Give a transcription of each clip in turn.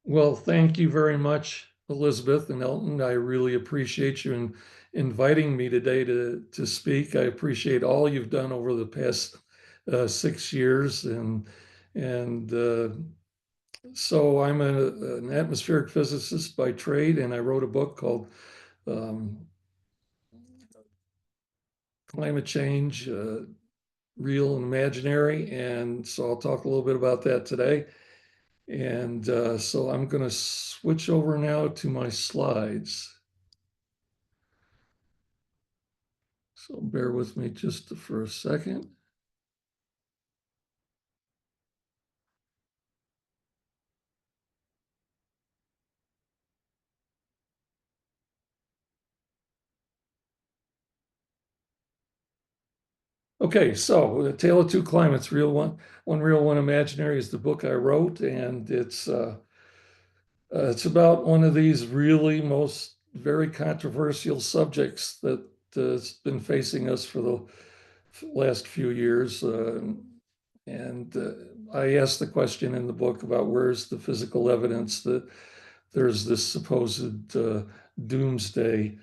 Well, thank you very much, Elizabeth and Elton. I really appreciate you inviting me today to speak. I appreciate all you've done over the past 6 years, and so I'm an atmospheric physicist by trade, and I wrote a book called um, Climate Change, Real and Imaginary, and so I'll talk a little bit about that today. And so I'm going to switch over now to my slides. So bear with me just for a second. Okay, so A Tale of Two Climates, one real, one imaginary is the book I wrote, and it's about one of these really most very controversial subjects that has been facing us for the last few years. And I asked the question in the book about where's the physical evidence that there's this supposed doomsday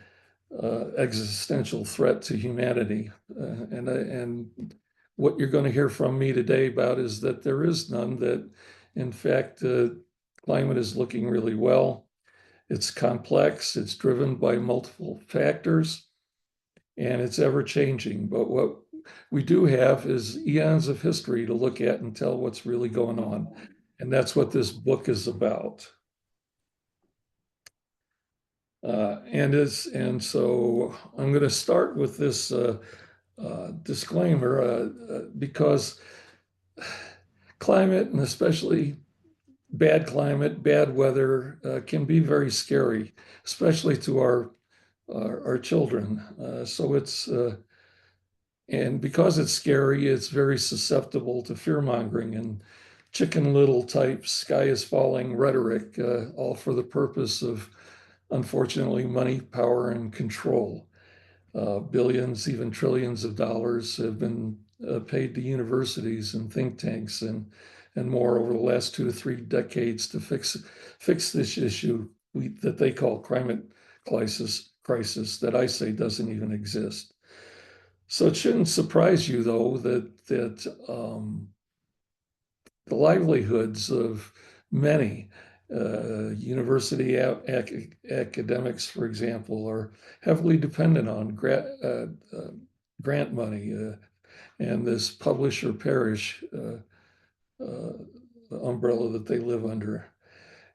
existential threat to humanity. And what you're going to hear from me today about is that there is none, that in fact, climate is looking really well. It's complex, it's driven by multiple factors, and it's ever changing. But what we do have is eons of history to look at and tell what's really going on. And that's what this book is about. And so I'm going to start with this disclaimer because climate, and especially bad climate, bad weather, can be very scary, especially to our children. And because it's scary, it's very susceptible to fear mongering and chicken little type sky is falling rhetoric, all for the purpose of, unfortunately, money, power, and control. Billions, even trillions of dollars have been paid to universities and think tanks and more over the last 2 to 3 decades to fix this issue that they call climate crisis that I say doesn't even exist. So it shouldn't surprise you, though, that the livelihoods of many university academics, for example, are heavily dependent on grant money and this publish or perish uh, umbrella that they live under.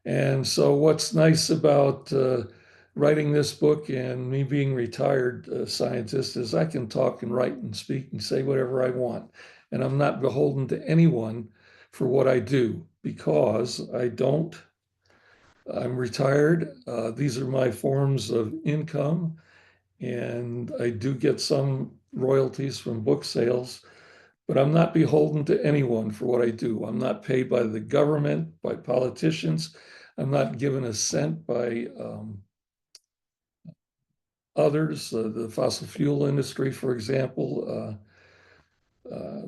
And so, what's nice about writing this book and me being retired scientist is I can talk and write and speak and say whatever I want. And I'm not beholden to anyone for what I do because I'm retired. These are my forms of income, and I do get some royalties from book sales, but I'm not beholden to anyone for what I do. I'm not paid by the government, by politicians. I'm not given a cent by others, the fossil fuel industry, for example. Uh,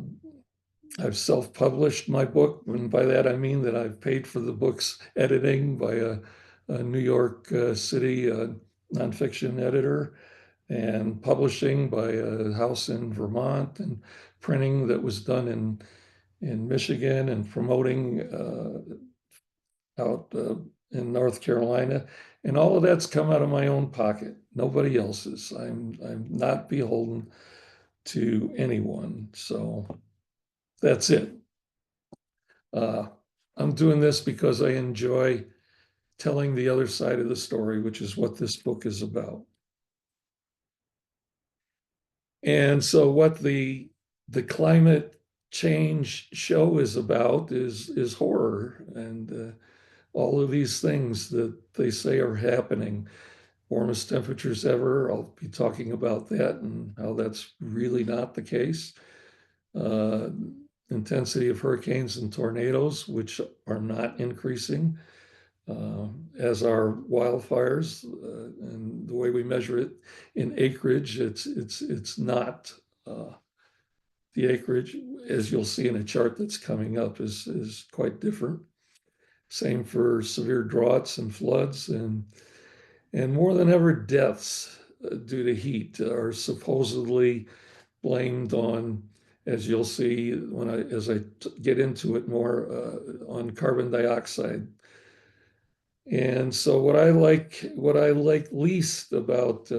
I've self-published my book, and by that I mean that I've paid for the book's editing by a New York City nonfiction editor, and publishing by a house in Vermont, and printing that was done in Michigan, and promoting out in North Carolina. And all of that's come out of my own pocket, nobody else's. I'm not beholden to anyone. So that's it. Uh, I'm doing this because I enjoy telling the other side of the story, which is what this book is about. And so what the climate change show is about is horror and all of these things that they say are happening. Warmest temperatures ever. I'll be talking about that and how that's really not the case. Uh, Intensity of hurricanes and tornadoes, which are not increasing, as are wildfires. And the way we measure it in acreage, it's not the acreage, as you'll see in a chart that's coming up, is quite different. Same for severe droughts and floods, and more than ever, deaths due to heat are supposedly blamed on, as you'll see as I get into it more, on carbon dioxide. And so what I like least about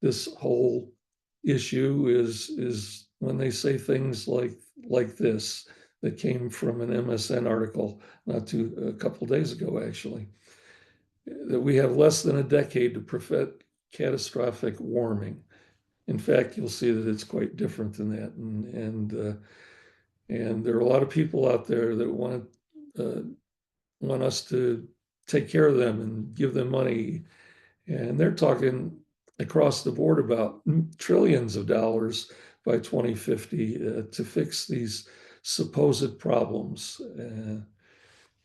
this whole issue is when they say things like this that came from an MSN article a couple of days ago, actually, that we have less than a decade to prevent catastrophic warming. In fact, you'll see that it's quite different than that, and there are a lot of people out there that want us to take care of them and give them money, and they're talking across the board about trillions of dollars by 2050 to fix these supposed problems.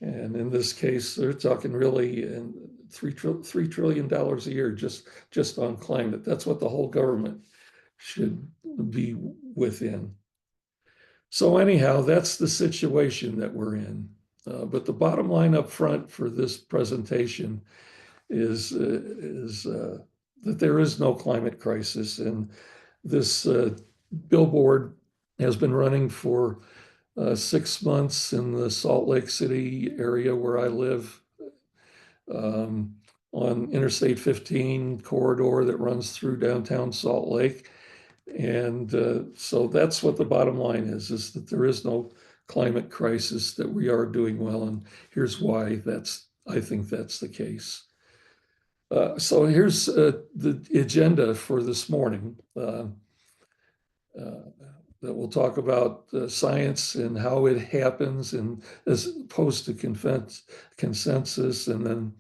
And in this case, they're talking really $3 trillion a year just on climate. That's what the whole government should be within. So anyhow, that's the situation that we're in. But the bottom line up front for this presentation is that there is no climate crisis, and this billboard has been running for 6 months in the Salt Lake City area where I live, on Interstate 15 corridor that runs through downtown Salt Lake. And so that's what the bottom line is that there is no climate crisis, that we are doing well. And here's why I think that's the case. So here's the agenda for this morning. That we'll talk about science and how it happens, and as opposed to consensus, and then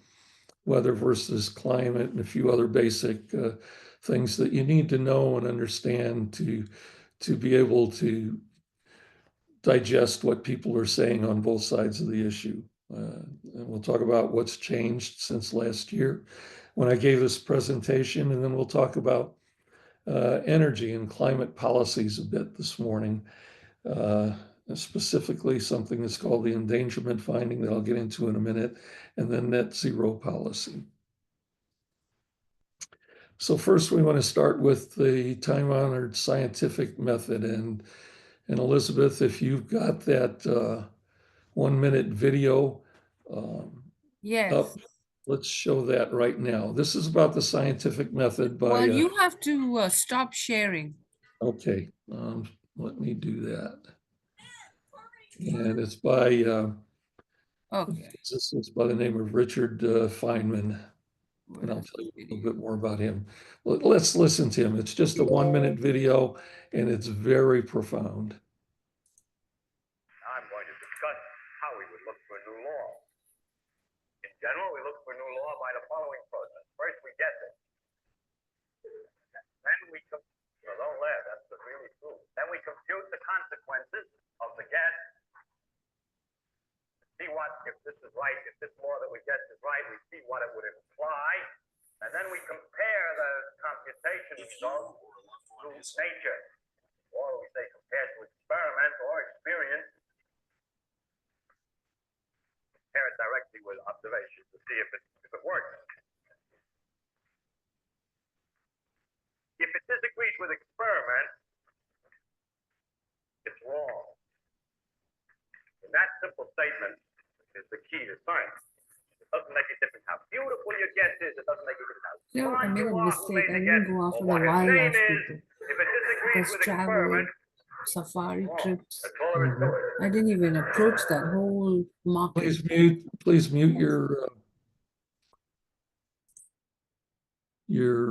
weather versus climate, and a few other basic things that you need to know and understand to be able to digest what people are saying on both sides of the issue. And we'll talk about what's changed since last year when I gave this presentation, and then we'll talk about energy and climate policies a bit this morning, specifically something that's called the endangerment finding that I'll get into in a minute, and then net zero policy. So first, we want to start with the time-honored scientific method, and Elizabeth, if you've got that 1 minute video Yes. up, let's show that right now. This is about the scientific method by. Well, you have to stop sharing. Okay, let me do that. And it's by Okay. it's by the name of Richard Feynman, and I'll tell you a little bit more about him. Let's listen to him. It's just a 1 minute video, and it's very profound. I'm going to discuss how we would look for a new law. In general, we look for a new law by the following process. First, we guess it. Then we don't laugh, that's really true. Then we compute the consequences of the guess. See what, if this is right, if this law that we guess is right, we see what it would imply. And then we compare the computation results to nature. Or we say compared to experiment or experience. Compare it directly with observation to see if it works. If it disagrees with experiment, it's wrong. And that simple statement is the key to science. It doesn't make a difference how beautiful your guess is. It doesn't make a difference how I made a mistake. I guess, didn't go after the what his wildlife name is. people. If it disagrees Because with travel, experiment, safari wrong. trips, That's all there is to it. I didn't even approach that whole market. Please mute your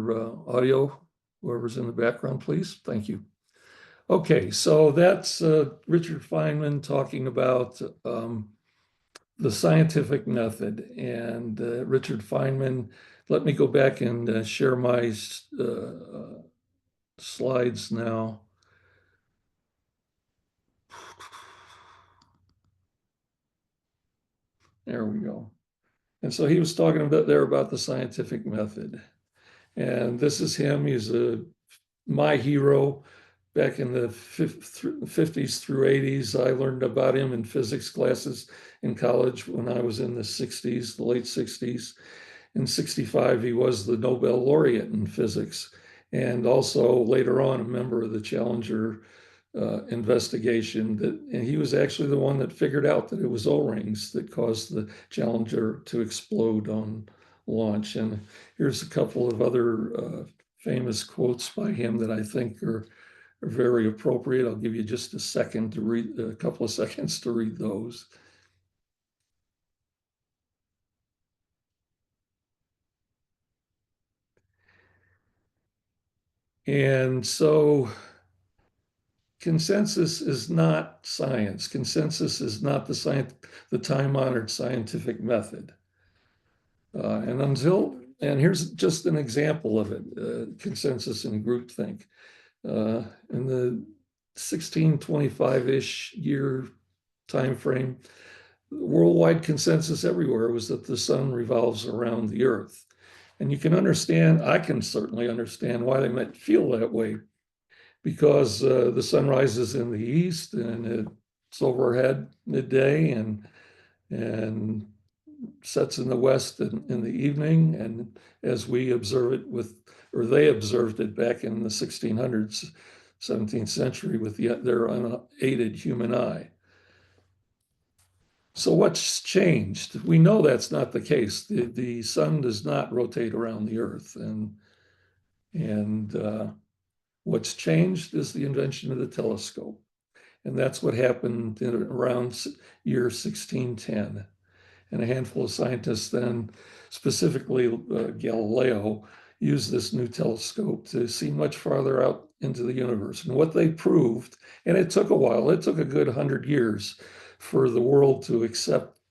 audio, whoever's in the background, please. Thank you. Okay, so that's Richard Feynman talking about the scientific method. And Richard Feynman, let me go back and share my slides now. There we go. And so he was talking about the scientific method. And this is him. He's my hero back in the 50s through 80s. I learned about him in physics classes in college when I was in the 60s, the late 60s. In 65, he was the Nobel laureate in physics, and also later on a member of the Challenger investigation. And he was actually the one that figured out that it was O-rings that caused the Challenger to explode on launch. And here's a couple of other famous quotes by him that I think are very appropriate. I'll give you just a second to read, a couple of seconds to read those. And so consensus is not science. Consensus is not the time-honored scientific method. And here's just an example of it, consensus and groupthink. In the 1625-ish year time frame, worldwide consensus everywhere was that the sun revolves around the earth. And you can understand, I can certainly understand why they might feel that way, because the sun rises in the east and it's overhead midday and sets in the west in the evening. And as we observe it or they observed it back in the 1600s, 17th century with their unaided human eye. So what's changed? We know that's not the case. The sun does not rotate around the earth. And what's changed is the invention of the telescope. And that's what happened around year 1610. And a handful of scientists then, specifically Galileo, used this new telescope to see much farther out into the universe. And what they proved, and it took a while, it took a good 100 years for the world to accept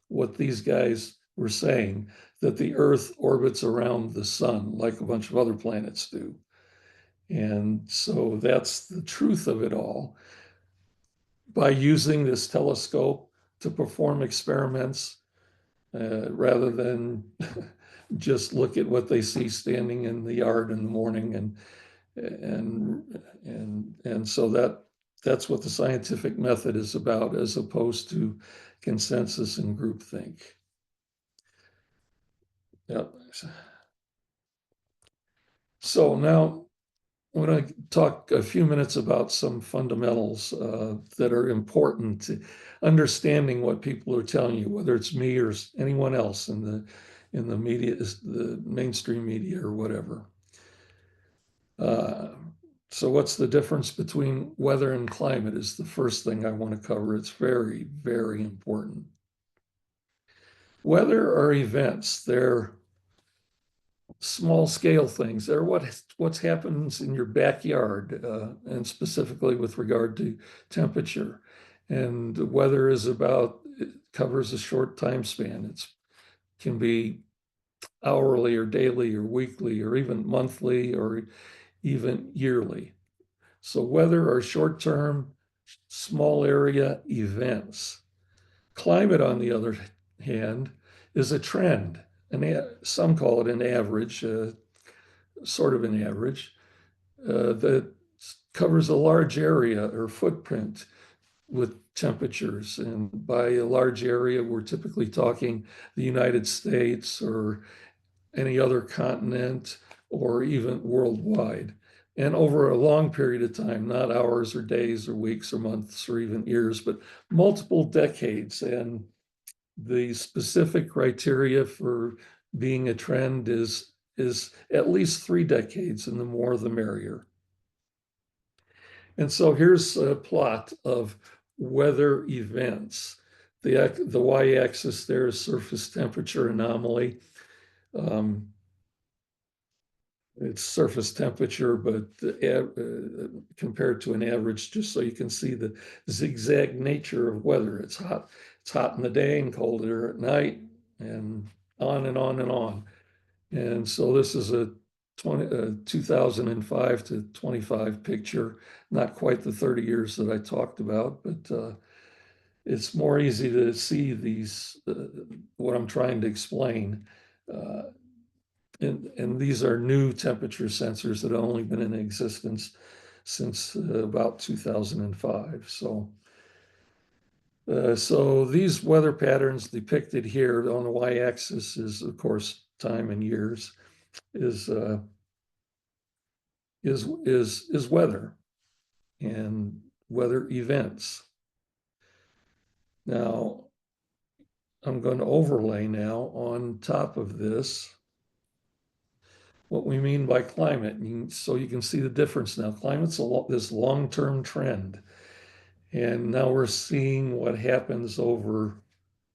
what these guys were saying, that the Earth orbits around the sun like a bunch of other planets do. And so that's the truth of it all. By using this telescope to perform experiments, rather than just look at what they see standing in the yard in the morning, and so that's what the scientific method is about, as opposed to consensus and groupthink. Yep. So now I'm going to talk a few minutes about some fundamentals that are important to understanding what people are telling you, whether it's me or anyone else in the media, the mainstream media or whatever. So what's the difference between weather and climate is the first thing I want to cover. It's very, very important. Weather are events. They're small scale things. They're what happens in your backyard, and specifically with regard to temperature. And weather is it covers a short time span. It can be hourly or daily or weekly or even monthly or even yearly. So weather are short-term, small area events. Climate, on the other hand, is a trend. And some call it an average, sort of an average, that covers a large area or footprint with temperatures. And by a large area, we're typically talking the United States or any other continent or even worldwide. And over a long period of time, not hours or days or weeks or months or even years, but multiple decades. And the specific criteria for being a trend is at least 3 decades, and the more the merrier. And so here's a plot of weather events. The y-axis there is surface temperature anomaly. It's surface temperature, but compared to an average, just so you can see the zigzag nature of weather. It's hot in the day and colder at night, and on and on and on. And so this is a 2005 to 25 picture, not quite the 30 years that I talked about, but it's more easy to see these, what I'm trying to explain. And these are new temperature sensors that have only been in existence since about 2005. So these weather patterns depicted here on the y-axis is, of course, time and years, is weather and weather events. Now, I'm going to overlay now on top of this what we mean by climate. So you can see the difference now. Climate's this long-term trend. And now we're seeing what happens over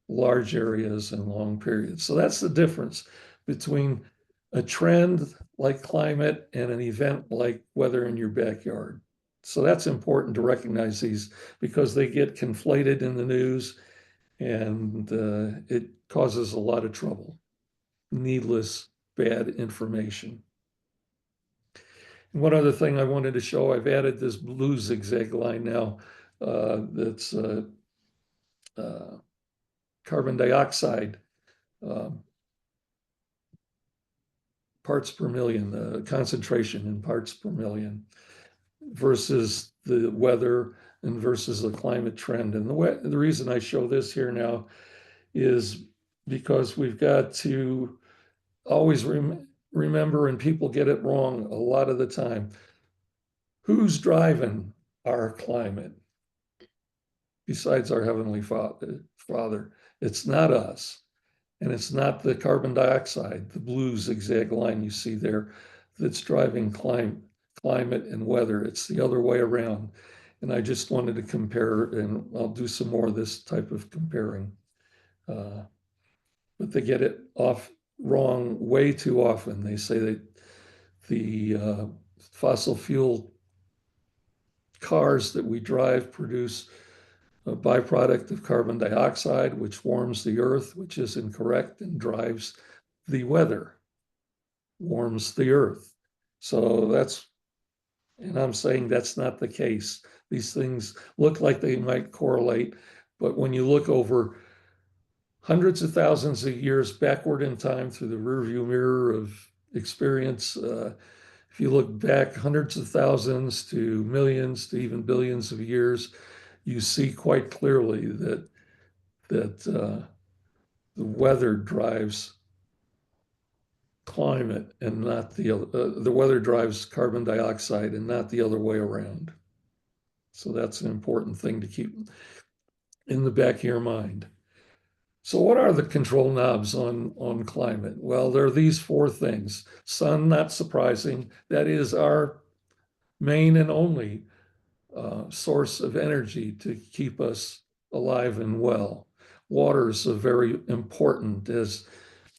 large areas and long periods. So that's the difference between a trend like climate and an event like weather in your backyard. So that's important to recognize these because they get conflated in the news and it causes a lot of trouble, needless bad information. And one other thing I wanted to show, I've added this blue zigzag line now that's carbon dioxide parts per million, the concentration in parts per million versus the weather and versus the climate trend. And the reason I show this here now is because we've got to always remember, and people get it wrong a lot of the time, who's driving our climate besides our Heavenly Father? It's not us. And it's not the carbon dioxide, the blue zigzag line you see there, that's driving climate and weather. It's the other way around. And I just wanted to compare, and I'll do some more of this type of comparing. But they get it wrong way too often. They say that the fossil fuel cars that we drive produce a byproduct of carbon dioxide, which warms the earth, which is incorrect, and drives the weather, warms the earth. So and I'm saying that's not the case. These things look like they might correlate, but when you look over hundreds of thousands of years backward in time through the rearview mirror of experience, if you look back hundreds of thousands to millions to even billions of years, you see quite clearly that the weather drives climate and not the weather drives carbon dioxide and not the other way around. So that's an important thing to keep in the back of your mind. So what are the control knobs on climate? Well, there are these four things. Sun, not surprising. That is our main and only source of energy to keep us alive and well. Water is very important, as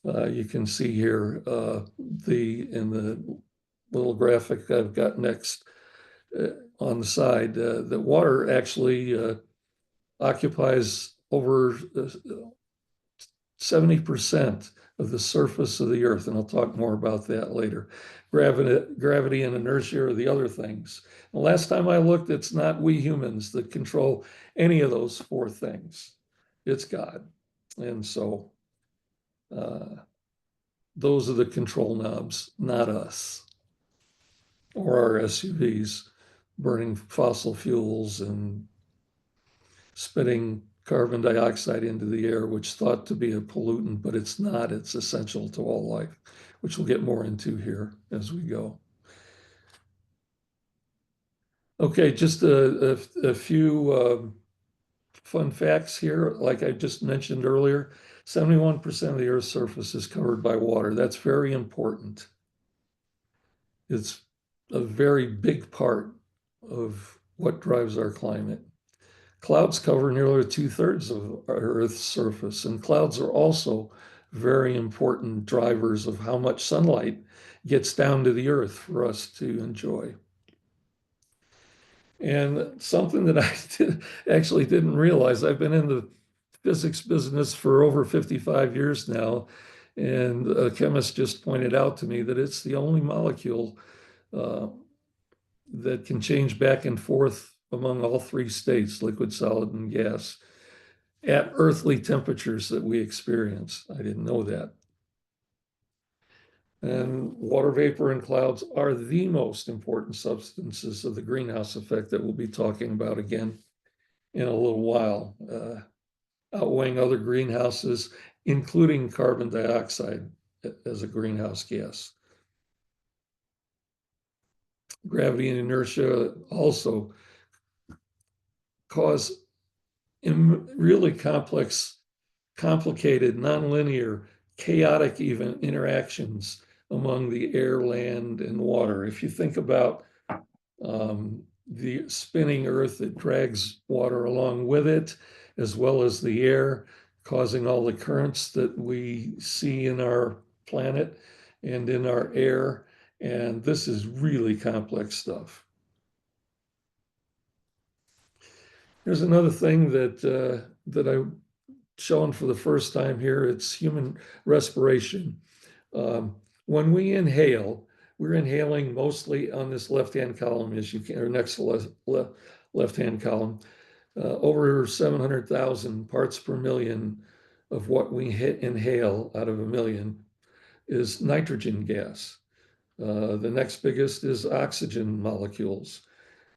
you can see here in the little graphic I've got next on the side. The water actually occupies over 70% of the surface of the earth, and I'll talk more about that later. Gravity and inertia are the other things. The last time I looked, it's not we humans that control any of those four things. It's God. And so those are the control knobs, not us or our SUVs burning fossil fuels and spitting carbon dioxide into the air, which is thought to be a pollutant, but it's not. It's essential to all life, which we'll get more into here as we go. Okay, just a few fun facts here. Like I just mentioned earlier, 71% of the Earth's surface is covered by water. That's very important. It's a very big part of what drives our climate. Clouds cover nearly 2/3 of our Earth's surface, and clouds are also very important drivers of how much sunlight gets down to the Earth for us to enjoy. And something that I actually didn't realize, I've been in the physics business for over 55 years now, and a chemist just pointed out to me that it's the only molecule that can change back and forth among all three states, liquid, solid, and gas, at earthly temperatures that we experience. I didn't know that. And water vapor and clouds are the most important substances of the greenhouse effect that we'll be talking about again in a little while, outweighing other greenhouses, including carbon dioxide as a greenhouse gas. Gravity and inertia also cause really complicated, nonlinear, chaotic even interactions among the air, land, and water. If you think about the spinning earth that drags water along with it, as well as the air, causing all the currents that we see in our planet and in our air. And this is really complex stuff. Here's another thing that I've shown for the first time here. It's human respiration. When we inhale, we're inhaling mostly on this left-hand column, as you can, or next to left-hand column, over 700,000 parts per million of what we inhale out of a million is nitrogen gas. The next biggest is oxygen molecules.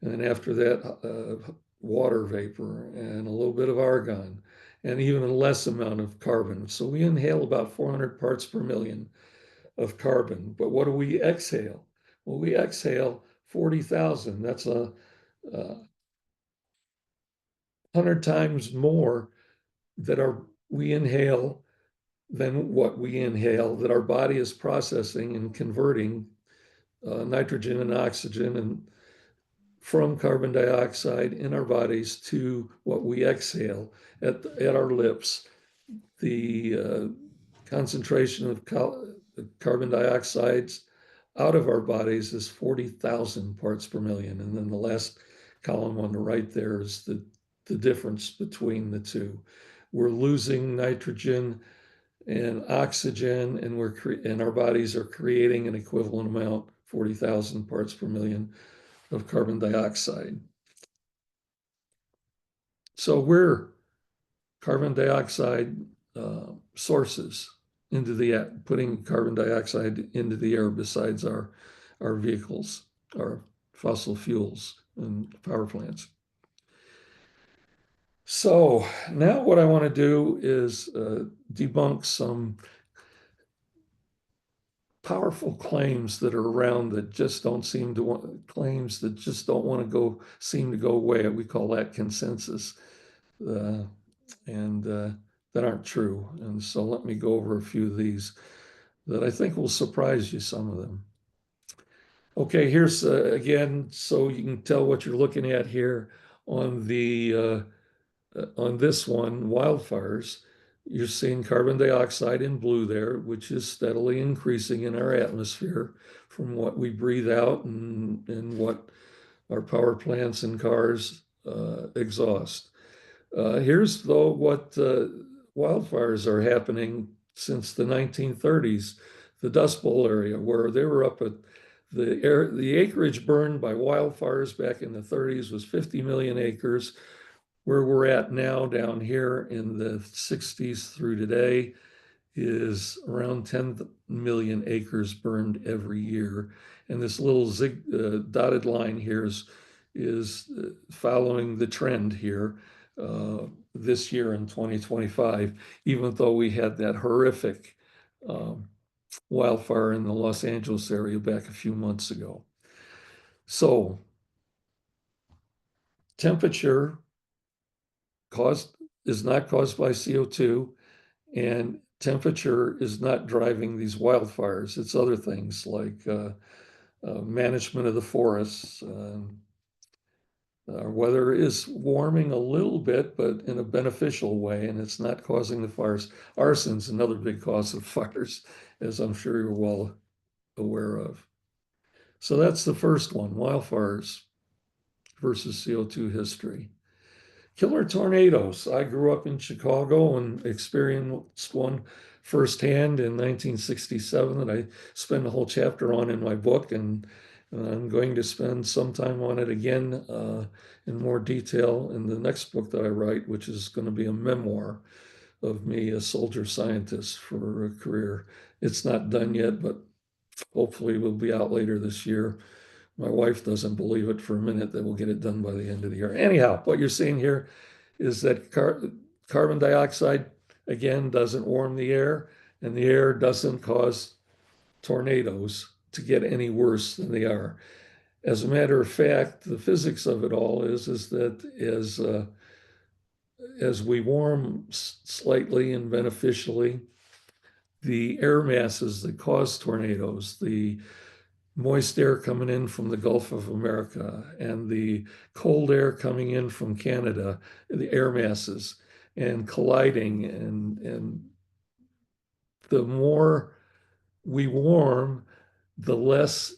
And then after that, water vapor and a little bit of argon and even a less amount of carbon. So we inhale about 400 parts per million of carbon. But what do we exhale? Well, we exhale 40,000. That's 100 times more that we inhale than what we inhale, that our body is processing and converting nitrogen and oxygen and from carbon dioxide in our bodies to what we exhale at our lips. The concentration of carbon dioxides out of our bodies is 40,000 parts per million. And then the last column on the right there is the difference between the two. We're losing nitrogen and oxygen, and our bodies are creating an equivalent amount, 40,000 parts per million of carbon dioxide. So we're carbon dioxide sources into the putting carbon dioxide into the air besides our vehicles, our fossil fuels and power plants. So now what I want to do is debunk some powerful claims that are around that just don't seem to want, claims that just don't want to seem to go away. We call that consensus, and that aren't true. And so let me go over a few of these that I think will surprise you, some of them. Okay, here's again, so you can tell what you're looking at here on this one, wildfires. You're seeing carbon dioxide in blue there, which is steadily increasing in our atmosphere from what we breathe out and what our power plants and cars exhaust. Here's though what wildfires are happening since the 1930s, the Dust Bowl area, where they were up at the acreage burned by wildfires back in the 30s was 50 million acres. Where we're at now down here in the 60s through today is around 10 million acres burned every year. And this little dotted line here is following the trend here this year in 2025, even though we had that horrific wildfire in the Los Angeles area back a few months ago. So temperature is not caused by CO2, and temperature is not driving these wildfires. It's other things like management of the forests. Our weather is warming a little bit, but in a beneficial way, and it's not causing the fires. Arson's another big cause of fires, as I'm sure you're well aware of. So that's the first one, wildfires versus CO2 history. Killer tornadoes. I grew up in Chicago and experienced one firsthand in 1967 that I spend a whole chapter on in my book, and I'm going to spend some time on it again in more detail in the next book that I write, which is going to be a memoir of me, a soldier scientist for a career. It's not done yet, but hopefully will be out later this year. My wife doesn't believe it for a minute that we'll get it done by the end of the year. Anyhow, what you're seeing here is that carbon dioxide, again, doesn't warm the air, and the air doesn't cause tornadoes to get any worse than they are. As a matter of fact, the physics of it all is that as we warm slightly and beneficially, the air masses that cause tornadoes, the moist air coming in from the Gulf of America and the cold air coming in from Canada, the air masses, and colliding, and the more we warm, the less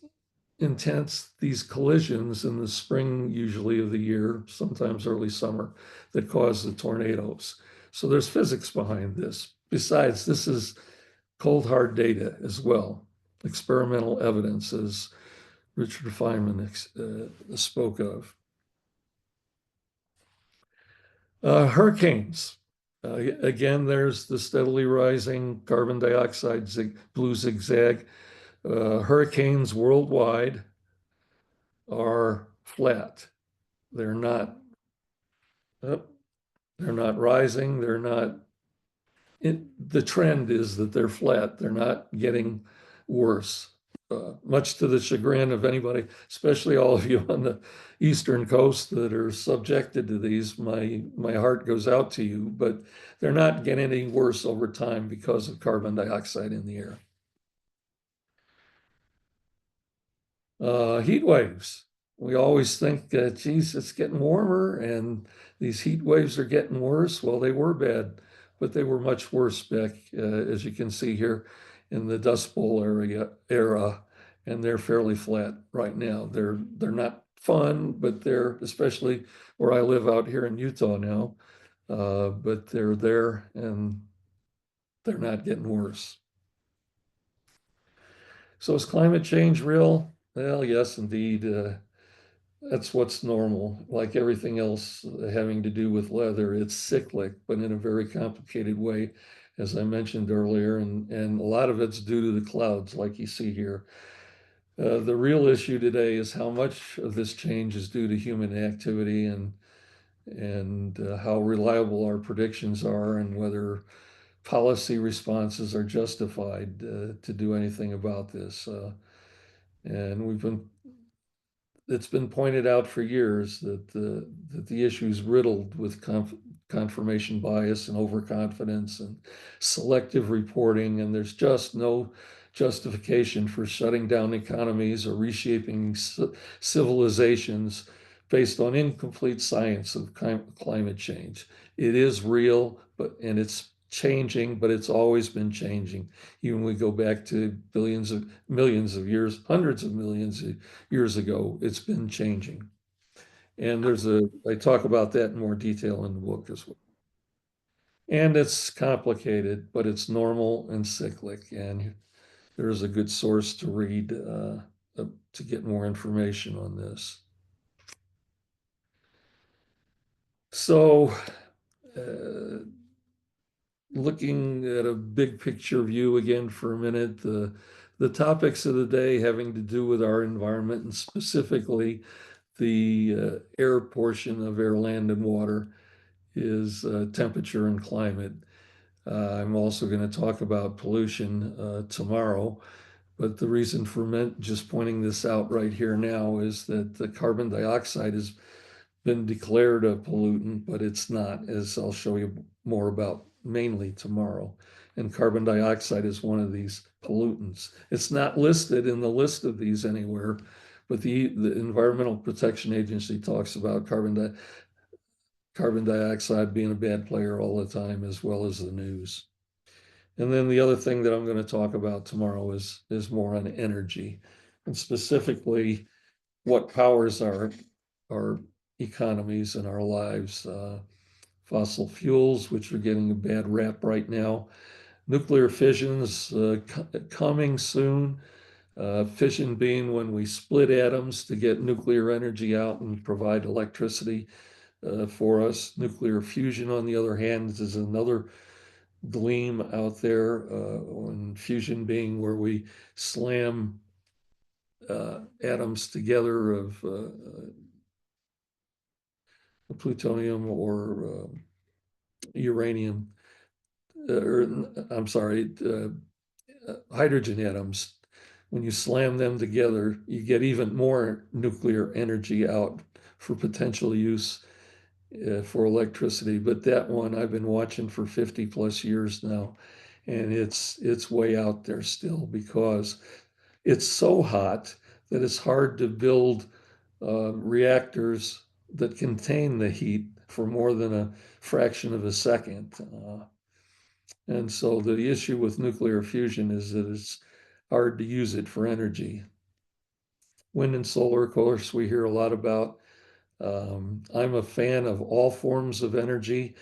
intense these collisions in the spring, usually of the year, sometimes early summer, that cause the tornadoes. So there's physics behind this. Besides, this is cold hard data as well, experimental evidence, as Richard Feynman spoke of. Hurricanes. Again, there's the steadily rising carbon dioxide blue zigzag. Hurricanes worldwide are flat. They're not, they're not rising. They're not, the trend is that they're flat. They're not getting worse. Much to the chagrin of anybody, especially all of you on the Eastern Coast that are subjected to these. My heart goes out to you, but they're not getting any worse over time because of carbon dioxide in the air. Heat waves. We always think, geez, it's getting warmer and these heat waves are getting worse. Well, they were bad, but they were much worse back, as you can see here, in the Dust Bowl era, and they're fairly flat right now. They're not fun, but they're, especially where I live out here in Utah now, but they're there and they're not getting worse. So is climate change real? Well, yes, indeed. That's what's normal. Like everything else having to do with weather, it's cyclic, but in a very complicated way, as I mentioned earlier. And a lot of it's due to the clouds, like you see here. The real issue today is how much of this change is due to human activity and how reliable our predictions are, and whether policy responses are justified to do anything about this. And it's been pointed out for years that the issue is riddled with confirmation bias and overconfidence and selective reporting, and there's just no justification for shutting down economies or reshaping civilizations based on incomplete science of climate change. It is real, and it's changing, but it's always been changing. Even we go back to millions of years, hundreds of millions of years ago, it's been changing. And I talk about that in more detail in the book as well. And it's complicated, but it's normal and cyclic. And there's a good source to read to get more information on this. So, looking at a big picture view again for a minute, the topics of the day having to do with our environment, and specifically the air portion of air, land, and water, is temperature and climate. I'm also going to talk about pollution tomorrow, but the reason for just pointing this out right here now is that the carbon dioxide has been declared a pollutant, but it's not, as I'll show you more about mainly tomorrow. And carbon dioxide is one of these pollutants. It's not listed in the list of these anywhere, but the Environmental Protection Agency talks about carbon dioxide being a bad player all the time, as well as the news. And then the other thing that I'm going to talk about tomorrow is more on energy, and specifically what powers our economies and our lives. Fossil fuels, which are getting a bad rap right now. Nuclear fission's coming soon. Fission being when we split atoms to get nuclear energy out and provide electricity for us. Nuclear fusion, on the other hand, is another gleam out there, and fusion being where we slam atoms together of plutonium or uranium, or I'm sorry, hydrogen atoms. When you slam them together, you get even more nuclear energy out for potential use for electricity. But that one I've been watching for 50 plus years now, and it's way out there still because it's so hot that it's hard to build reactors that contain the heat for more than a fraction of a second. And so the issue with nuclear fusion is that it's hard to use it for energy. Wind and solar, of course, we hear a lot about. I'm a fan of all forms of energy,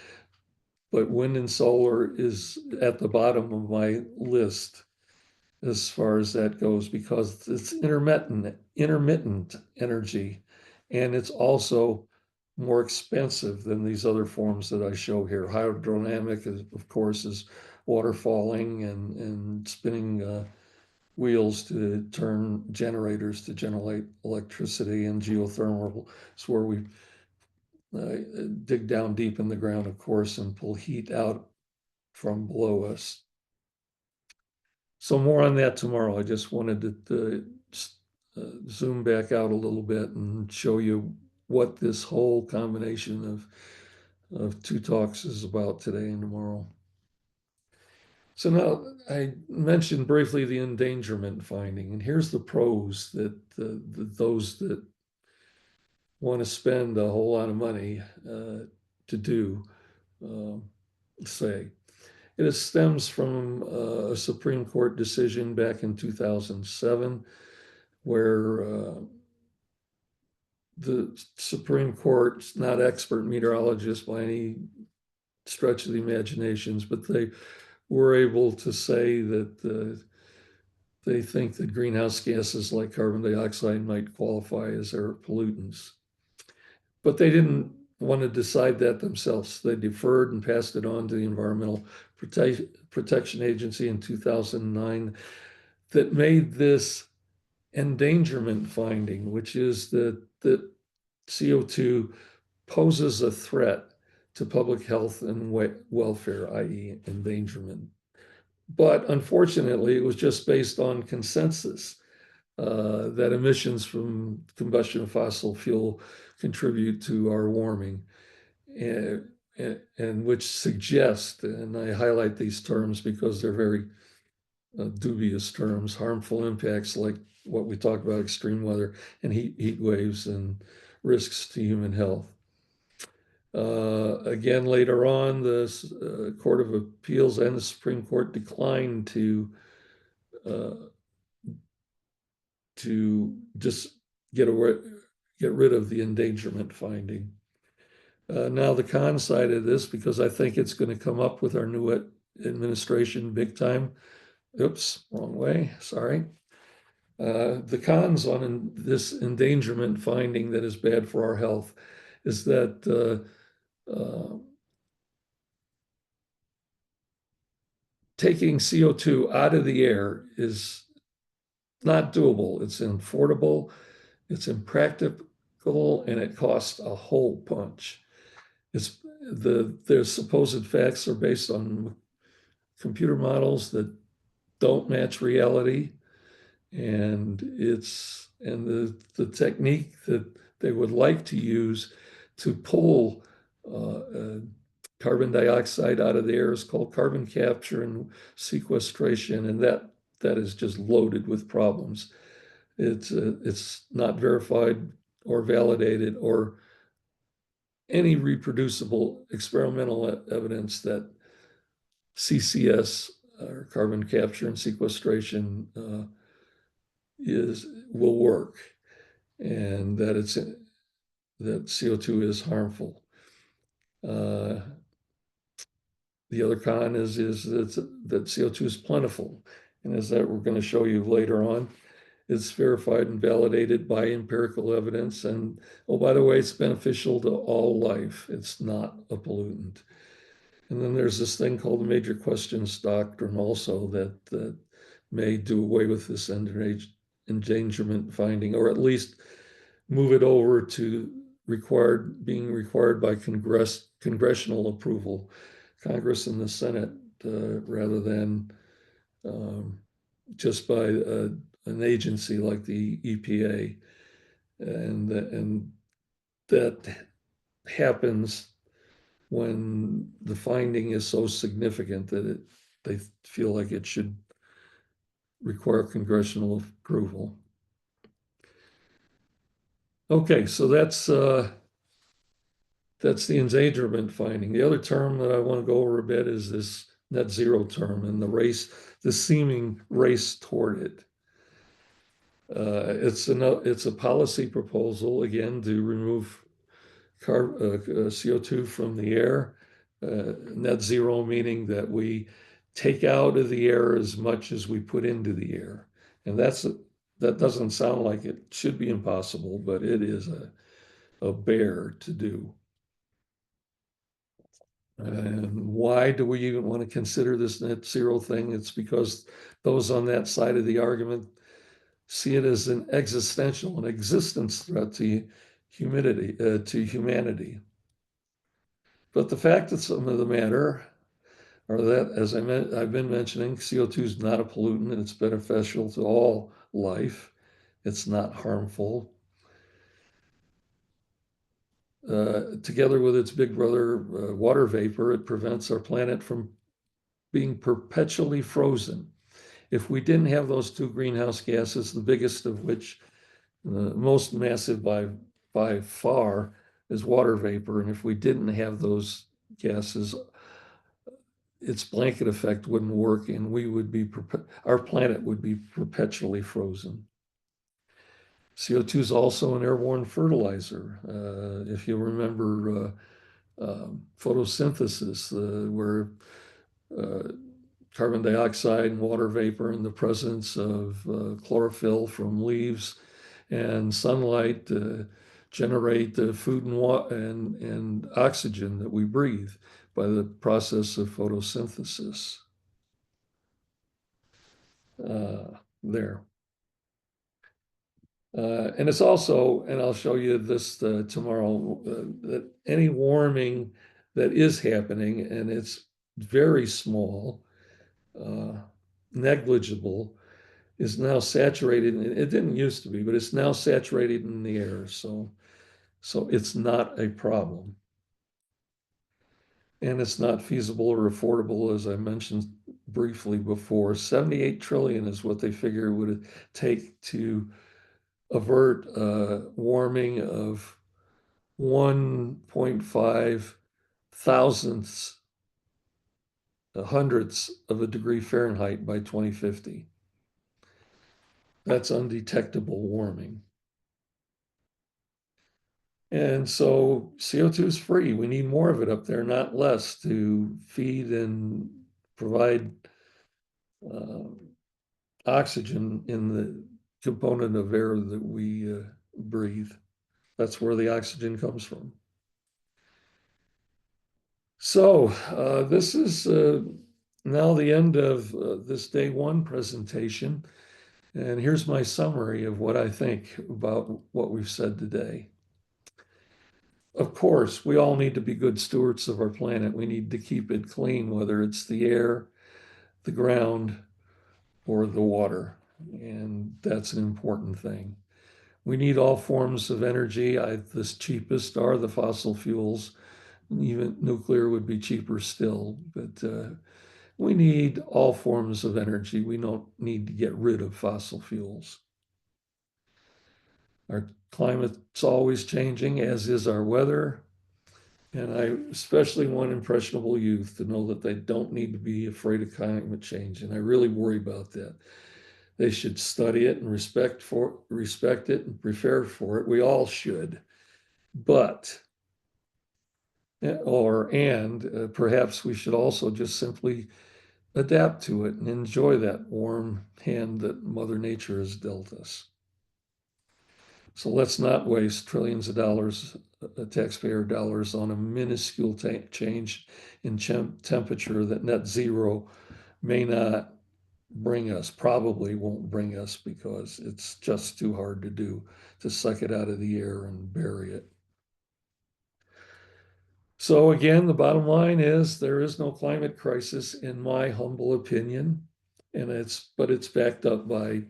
but wind and solar is at the bottom of my list as far as that goes because it's intermittent energy, and it's also more expensive than these other forms that I show here. Hydrodynamic, of course, is water falling and spinning wheels to turn generators to generate electricity, and geothermal is where we dig down deep in the ground, of course, and pull heat out from below us. So more on that tomorrow. I just wanted to zoom back out a little bit and show you what this whole combination of two talks is about today and tomorrow. So now I mentioned briefly the endangerment finding, and here's the pros that those that want to spend a whole lot of money to do say. It stems from a Supreme Court decision back in 2007 where the Supreme Court's not expert meteorologists by any stretch of the imaginations, but they were able to say that they think that greenhouse gases like carbon dioxide might qualify as air pollutants. But they didn't want to decide that themselves. They deferred and passed it on to the Environmental Protection Agency in 2009 that made this endangerment finding, which is that CO2 poses a threat to public health and welfare, i.e. endangerment. But unfortunately, it was just based on consensus that emissions from combustion of fossil fuel contribute to our warming, and which suggest, and I highlight these terms because they're very dubious terms, harmful impacts like what we talk about, extreme weather and heat waves and risks to human health. Again, later on, the Court of Appeals and the Supreme Court declined to just get rid of the endangerment finding. Now the con side of this, because I think it's going to come up with our new administration big time. Oops, wrong way, sorry. The cons on this endangerment finding that is bad for our health is that taking CO2 out of the air is not doable. It's unaffordable, it's impractical, and it costs a whole bunch. Their supposed facts are based on computer models that don't match reality, and the technique that they would like to use to pull carbon dioxide out of the air is called carbon capture and sequestration, and that is just loaded with problems. It's not verified or validated or any reproducible experimental evidence that CCS, or carbon capture and sequestration, will work, and that that CO2 is harmful. The other con is that CO2 is plentiful, and as that we're going to show you later on, it's verified and validated by empirical evidence. And oh, by the way, it's beneficial to all life. It's not a pollutant. And then there's this thing called the major questions doctrine also that may do away with this endangerment finding, or at least move it over to being required by congressional approval, Congress and the Senate, rather than just by an agency like the EPA. And that happens when the finding is so significant that they feel like it should require congressional approval. Okay, so that's the endangerment finding. The other term that I want to go over a bit is this net zero term and the seeming race toward it. It's a policy proposal, again, to remove CO2 from the air. Net zero meaning that we take out of the air as much as we put into the air. And that doesn't sound like it should be impossible, but it is a bear to do. And why do we even want to consider this net zero thing? It's because those on that side of the argument see it as an existential, an existence threat to humanity. But the fact of the matter are that, as I've been mentioning, CO2 is not a pollutant and it's beneficial to all life. It's not harmful. Together with its big brother, water vapor, it prevents our planet from being perpetually frozen. If we didn't have those two greenhouse gases, the biggest of which, the most massive by far, is water vapor, and if we didn't have those gases, its blanket effect wouldn't work, and our planet would be perpetually frozen. CO2 is also an airborne fertilizer. If you remember photosynthesis, where carbon dioxide and water vapor in the presence of chlorophyll from leaves and sunlight generate the food and oxygen that we breathe by the process of photosynthesis. There. And it's also, and I'll show you this tomorrow, that any warming that is happening, and it's very small, negligible, is now saturated. It didn't used to be, but it's now saturated in the air. So it's not a problem. And it's not feasible or affordable, as I mentioned briefly before. 78 trillion is what they figure it would take to avert warming of 1.5 thousandths, hundredths of a degree Fahrenheit by 2050. That's undetectable warming. And so CO2 is free. We need more of it up there, not less, to feed and provide oxygen in the component of air that we breathe. That's where the oxygen comes from. So this is now the end of this day one presentation. And here's my summary of what I think about what we've said today. Of course, we all need to be good stewards of our planet. We need to keep it clean, whether it's the air, the ground, or the water. And that's an important thing. We need all forms of energy. The cheapest are the fossil fuels. Even nuclear would be cheaper still, but we need all forms of energy. We don't need to get rid of fossil fuels. Our climate's always changing, as is our weather. And I especially want impressionable youth to know that they don't need to be afraid of climate change. And I really worry about that. They should study it and respect it and prepare for it. We all should. But perhaps we should also just simply adapt to it and enjoy that warm hand that Mother Nature has dealt us. So let's not waste trillions of dollars taxpayer dollars on a minuscule change in temperature that net zero may not bring us, probably won't bring us, because it's just too hard to do, to suck it out of the air and bury it. So again, the bottom line is there is no climate crisis in my humble opinion, and but it's backed up by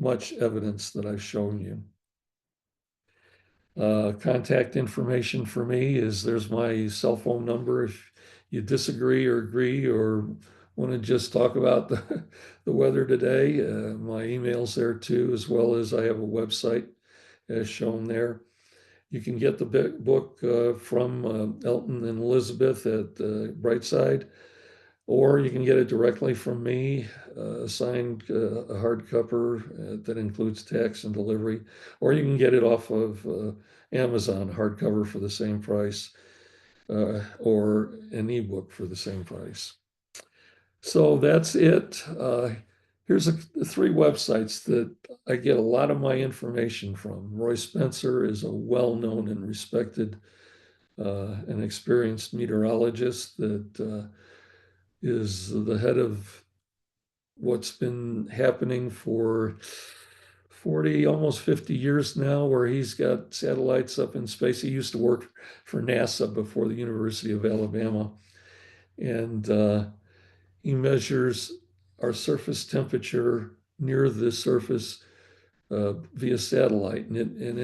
much evidence that I've shown you. Contact information for me is, there's my cell phone number if you disagree or agree or want to just talk about the weather today. My email's there too, as well as I have a website as shown there. You can get the book from Elton and Elizabeth at Brightside, or you can get it directly from me, signed a hardcover that includes tax and delivery, or you can get it off of Amazon, hardcover for the same price, or an ebook for the same price. So that's it. Here's 3 websites that I get a lot of my information from. Roy Spencer is a well-known and respected and experienced meteorologist that is the head of what's been happening for 40, almost 50 years now, where he's got satellites up in space. He used to work for NASA before the University of Alabama. And he measures our surface temperature near the surface via satellite, and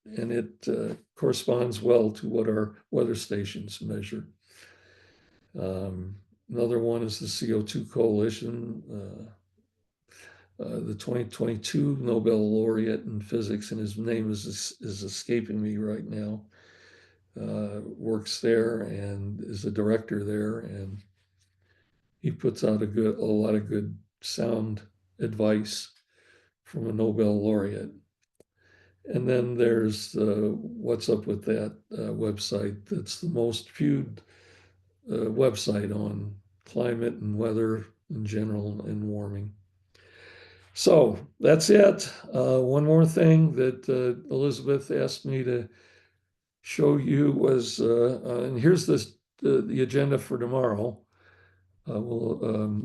it corresponds well to what our weather stations measure. Another one is the CO2 Coalition, the 2022 Nobel laureate in physics, and his name is escaping me right now. Works there and is a director there, and he puts out a lot of good sound advice from a Nobel laureate. And then there's What's Up With That website. That's the most viewed website on climate and weather in general and warming. So that's it. One more thing that Elizabeth asked me to show you was, and here's the agenda for tomorrow.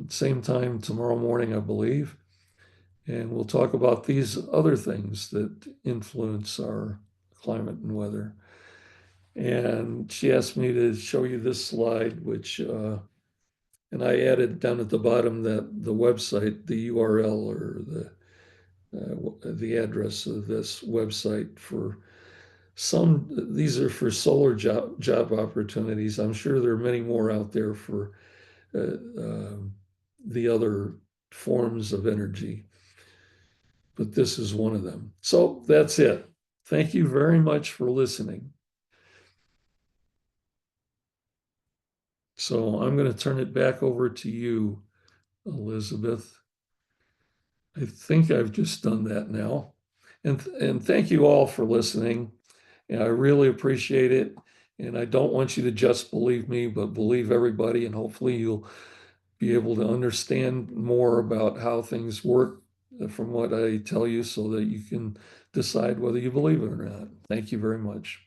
Same time tomorrow morning, I believe. And we'll talk about these other things that influence our climate and weather. And she asked me to show you this slide, which, and I added down at the bottom that the website, the URL or the address of this website for these are for solar job opportunities. I'm sure there are many more out there for the other forms of energy, but this is one of them. So that's it. Thank you very much for listening. So I'm going to turn it back over to you, Elizabeth. I think I've just done that now. And thank you all for listening. And I really appreciate it. And I don't want you to just believe me, but believe everybody. And hopefully you'll be able to understand more about how things work from what I tell you, so that you can decide whether you believe it or not. Thank you very much.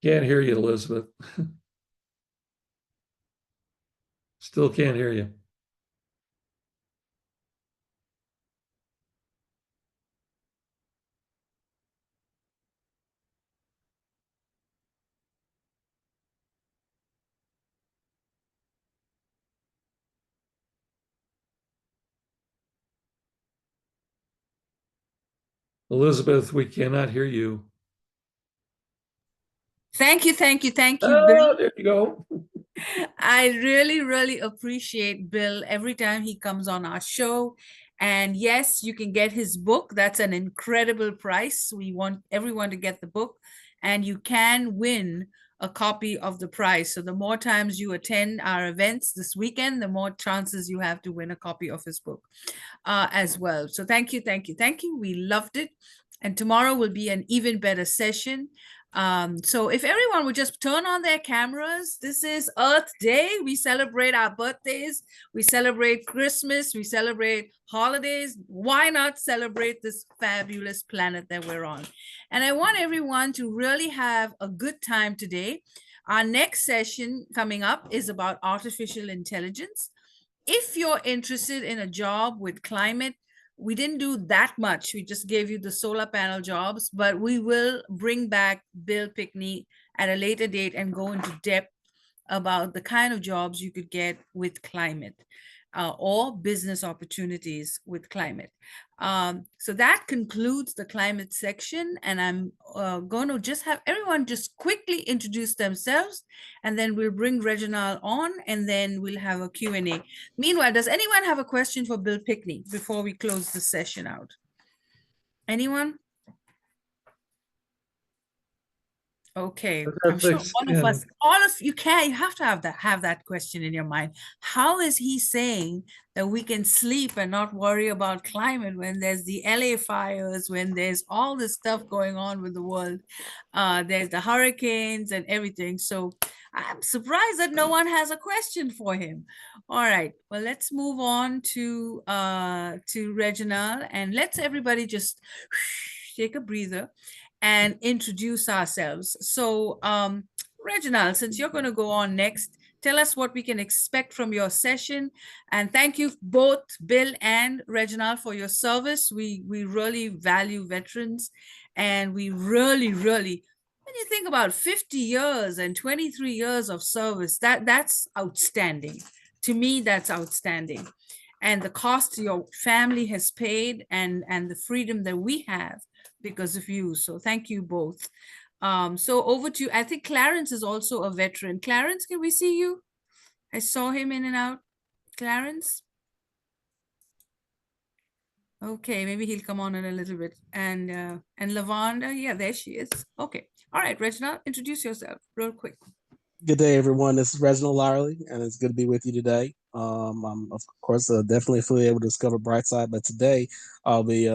Can't hear you, Elizabeth. Still can't hear you. Elizabeth, we cannot hear you. Thank you, Bill. Oh, there you go. I really, really appreciate Bill every time he comes on our show. And yes, you can get his book. That's an incredible price. We want everyone to get the book, and you can win a copy of the prize. So the more times you attend our events this weekend, the more chances you have to win a copy of his book as well. So thank you. We loved it. And tomorrow will be an even better session. So if everyone would just turn on their cameras, this is Earth Day. We celebrate our birthdays, we celebrate Christmas, we celebrate holidays. Why not celebrate this fabulous planet that we're on? And I want everyone to really have a good time today. Our next session coming up is about artificial intelligence. If you're interested in a job with climate, we didn't do that much. We just gave you the solar panel jobs, but we will bring back Bill Pickney at a later date and go into depth about the kind of jobs you could get with climate or business opportunities with climate. So that concludes the climate section, and I'm going to just have everyone just quickly introduce themselves, and then we'll bring Reginald on, and then we'll have a Q&A. Meanwhile, does anyone have a question for Bill Pickney before we close the session out? Anyone? Okay, I'm sure one of us, all of you have to have that question in your mind. How is he saying that we can sleep and not worry about climate when there's the LA fires, when there's all this stuff going on with the world? There's the hurricanes and everything. So I'm surprised that no one has a question for him. All right, well, let's move on to Reginald, and let's everybody just take a breather and introduce ourselves. So Reginald, since you're going to go on next, tell us what we can expect from your session. And thank you both, Bill and Reginald, for your service. We really value veterans, and we really, when you think about 50 years and 23 years of service, that's outstanding. To me, that's outstanding. And the cost your family has paid, and the freedom that we have because of you. So thank you both. So over to you. I think Clarence is also a veteran. Clarence, can we see you? I saw him in and out. Clarence? Okay, maybe he'll come on in a little bit. And Lavonda, yeah, there she is. Okay. All right, Reginald, introduce yourself real quick. Good day, everyone. This is Reginald Larley, and it's good to be with you today. I'm, of course, definitely affiliated with Discover Brightside, but today I'll be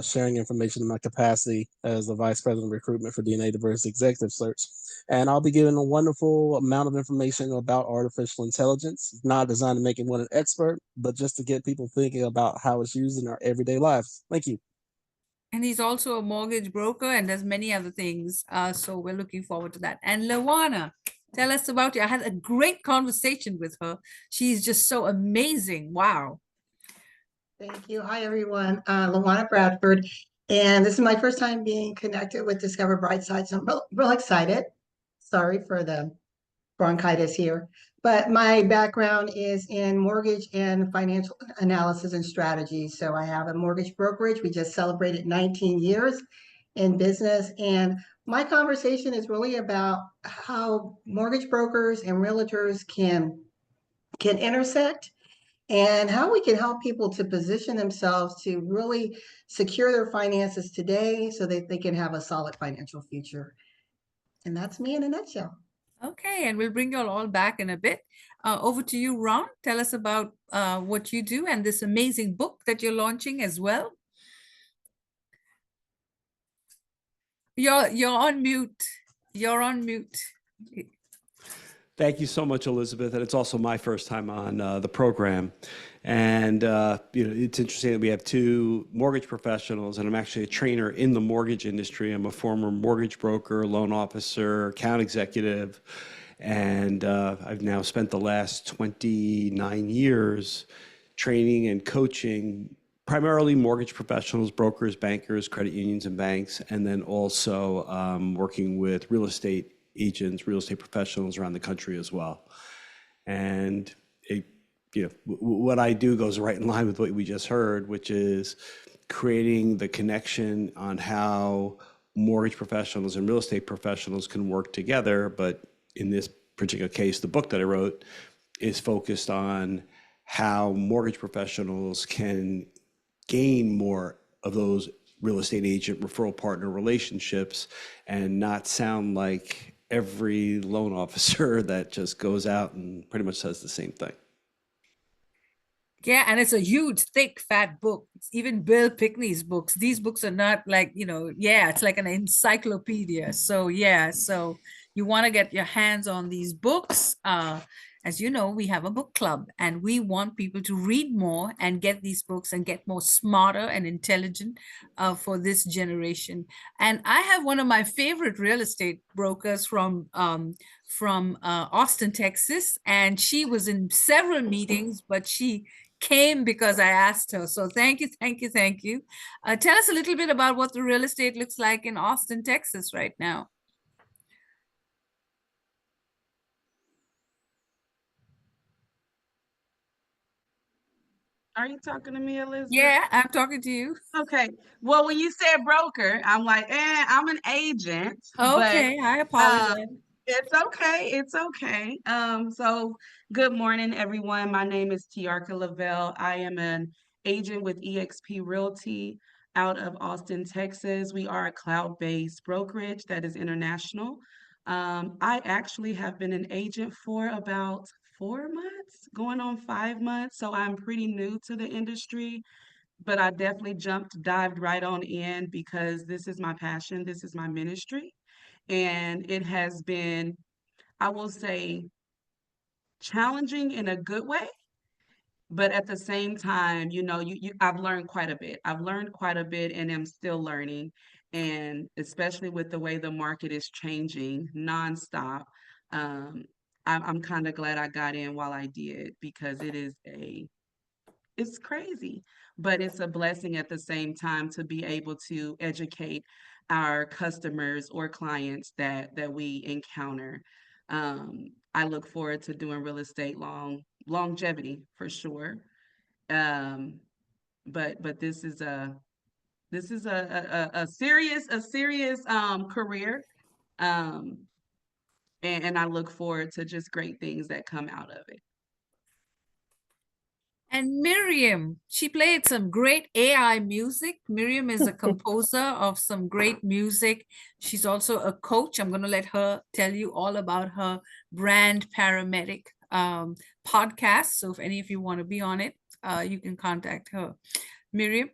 sharing information in my capacity as the Vice President of Recruitment for DNA Diversity Executive Search. And I'll be giving a wonderful amount of information about artificial intelligence. It's not designed to make anyone an expert, but just to get people thinking about how it's used in our everyday lives. Thank you. And he's also a mortgage broker and does many other things. So we're looking forward to that. And Lawana, tell us about you. I had a great conversation with her. She's just so amazing. Wow. Thank you. Hi, everyone. Lawana Bradford. And this is my first time being connected with Discover Brightside. So I'm real excited. Sorry for the bronchitis here. But my background is in mortgage and financial analysis and strategy. So I have a mortgage brokerage. We just celebrated 19 years in business. And my conversation is really about how mortgage brokers and realtors can intersect, and how we can help people to position themselves to really secure their finances today so that they can have a solid financial future. And that's me in a nutshell. Okay, and we'll bring you all back in a bit. Over to you, Ron. Tell us about what you do and this amazing book that you're launching as well. You're on mute. You're on mute. Thank you so much, Elizabeth. And it's also my first time on the program. And it's interesting that we have two mortgage professionals, and I'm actually a trainer in the mortgage industry. I'm a former mortgage broker, loan officer, account executive, and I've now spent the last 29 years training and coaching primarily mortgage professionals, brokers, bankers, credit unions, and banks, and then also working with real estate agents, real estate professionals around the country as well. And what I do goes right in line with what we just heard, which is creating the connection on how mortgage professionals and real estate professionals can work together. But in this particular case, the book that I wrote is focused on how mortgage professionals can gain more of those real estate agent referral partner relationships and not sound like every loan officer that just goes out and pretty much says the same thing. Yeah, and it's a huge, thick, fat book. Even Bill Pickney's books. These books are not like, yeah, it's like an encyclopedia. So yeah, so you want to get your hands on these books. As you know, we have a book club and we want people to read more and get these books and get more smarter and intelligent for this generation. And I have one of my favorite real estate brokers from Austin, Texas, and she was in several meetings, but she came because I asked her. So thank you, thank you, thank you. Tell us a little bit about what the real estate looks like in Austin, Texas right now. Are you talking to me, Elizabeth? Yeah, I'm talking to you. Okay. Well, when you said broker, I'm like, I'm an agent, but Okay, I apologize. it's okay. It's okay. So good morning, everyone. My name is Tiarka Lavelle. I am an agent with eXp Realty out of Austin, Texas. We are a cloud-based brokerage that is international. I actually have been an agent for about 4 months, going on 5 months. So I'm pretty new to the industry, but I definitely dived right on in because this is my passion. This is my ministry. And it has been, I will say, challenging in a good way, but at the same time, I've learned quite a bit. I've learned quite a bit and am still learning. And especially with the way the market is changing nonstop, um, I'm kind of glad I got in while I did because it's crazy, but it's a blessing at the same time to be able to educate our customers or clients that we encounter. I look forward to doing real estate longevity for sure. Um, but this is a serious career. Um, and I look forward to just great things that come out of it. And Miriam, she played some great AI music. Miriam is a composer of some great music. She's also a coach. I'm going to let her tell you all about her brand paramedic podcast. So if any of you want to be on it, you can contact her. Miriam?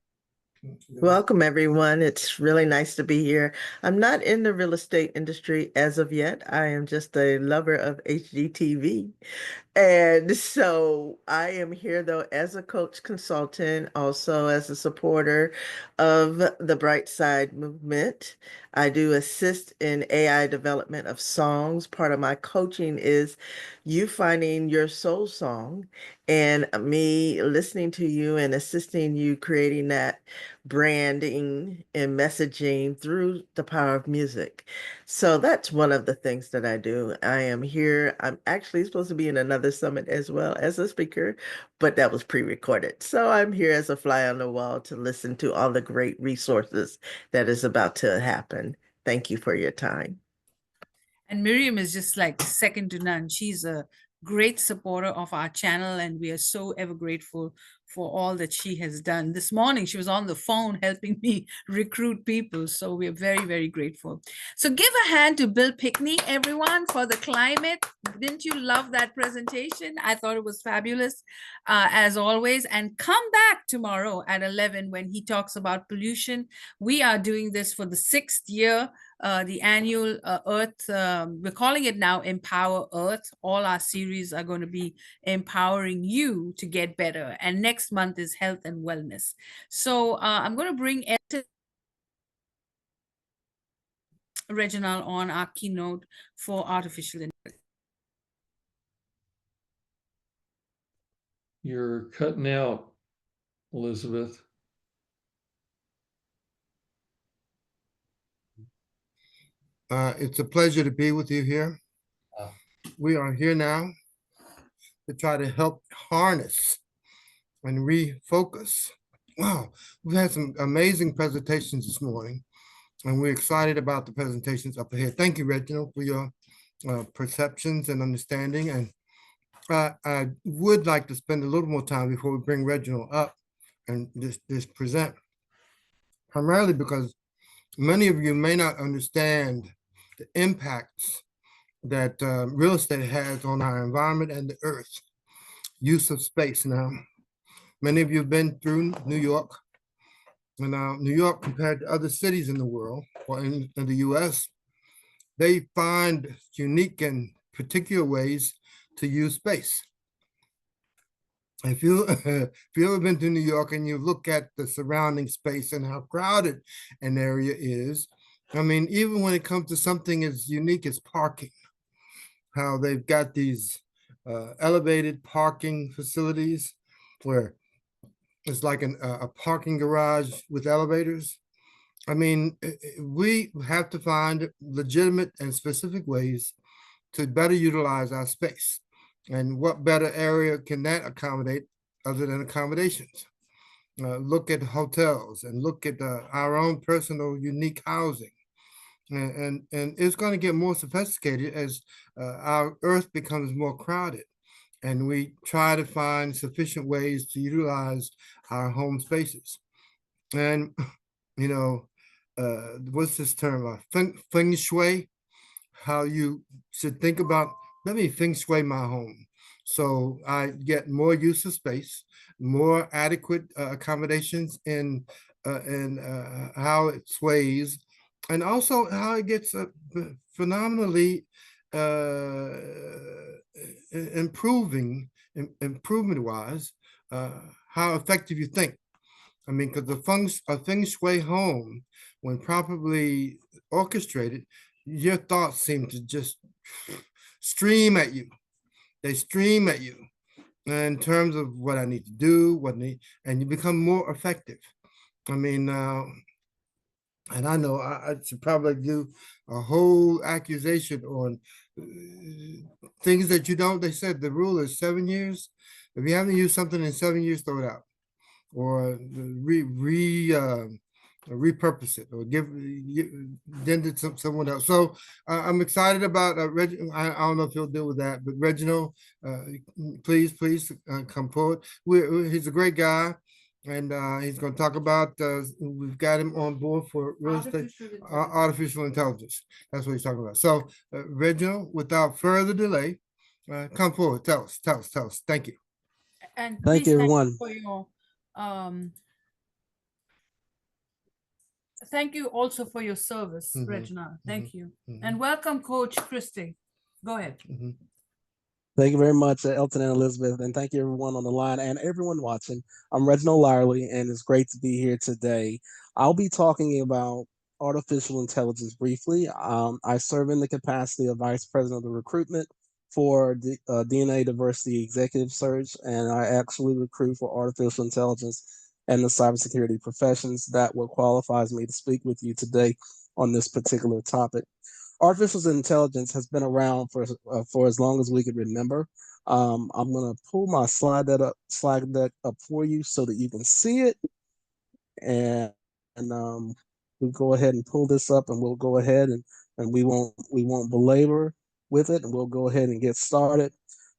Welcome, everyone. It's really nice to be here. I'm not in the real estate industry as of yet. I am just a lover of HGTV. And so I am here, though, as a coach consultant, also as a supporter of the Brightside movement. I do assist in AI development of songs. Part of my coaching is you finding your soul song and me listening to you and assisting you creating that branding and messaging through the power of music. So that's one of the things that I do. I am here. I'm actually supposed to be in another summit as well as a speaker, but that was pre-recorded. So I'm here as a fly on the wall to listen to all the great resources that is about to happen. Thank you for your time. And Miriam is just like second to none. She's a great supporter of our channel, and we are so ever grateful for all that she has done. This morning, she was on the phone helping me recruit people. So we're very, very grateful. So give a hand to Bill Pickney, everyone, for the climate. Didn't you love that presentation? I thought it was fabulous, as always. And come back tomorrow at 11 when he talks about pollution. We are doing this for the 6th year. The annual Earth, we're calling it now Empower Earth. All our series are going to be empowering you to get better. And next month is health and wellness. So I'm going to bring Reginald on our keynote for artificial intelligence. You're cutting out, Elizabeth. It's a pleasure to be with you here. We are here now to try to help harness and refocus. Wow, we've had some amazing presentations this morning, and we're excited about the presentations up ahead. Thank you, Reginald, for your perceptions and understanding. And I would like to spend a little more time before we bring Reginald up and just present, primarily because many of you may not understand the impacts that real estate has on our environment and the earth. Use of space now. Many of you have been through New York. And now New York, compared to other cities in the world or in the US, they find unique and particular ways to use space. If you if you ever been to New York and you look at the surrounding space and how crowded an area is, I mean, even when it comes to something as unique as parking, how they've got these elevated parking facilities where it's like a parking garage with elevators. I mean, we have to find legitimate and specific ways to better utilize our space. And what better area can that accommodate other than accommodations? Look at hotels and look at our own personal unique housing. And it's going to get more sophisticated as our earth becomes more crowded and we try to find sufficient ways to utilize our home spaces. And, you know, what's this term? Feng shui, how you should think about, let me feng shui my home. So I get more use of space, more adequate accommodations in how it sways, and also how it gets phenomenally improvement wise, how effective you think. I mean, because a feng shui home, when properly orchestrated, your thoughts seem to just stream at you. They stream at you in terms of what I need to do, and you become more effective. I mean, and I know I should probably do a whole accusation on things that you don't. They said the rule is 7 years. If you haven't used something in 7 years, throw it out or repurpose it or lend it to someone else. So I'm excited about Reginald. I don't know if he'll deal with that, but Reginald, please come forward. He's a great guy. And he's going to talk about, we've got him on board for real estate, artificial intelligence. That's what he's talking about. So Reginald, without further delay, come forward. Tell us. Thank you. And Thank please you, thank you everyone. for your thank you also for your service, Reginald. Thank you. And welcome, Coach Christie. Go ahead. Thank you very much, Elton and Elizabeth, and thank you everyone on the line and everyone watching. I'm Reginald Lyerly, and it's great to be here today. I'll be talking about artificial intelligence briefly. I serve in the capacity of Vice President of the Recruitment for the DNA Diversity Executive Search, and I actually recruit for artificial intelligence and the cybersecurity professions. That what qualifies me to speak with you today on this particular topic. Artificial intelligence has been around for as long as we could remember. I'm going to pull my slide deck up for you so that you can see it, and we go ahead and pull this up, and we'll go ahead and we won't belabor with it, and we'll go ahead and get started.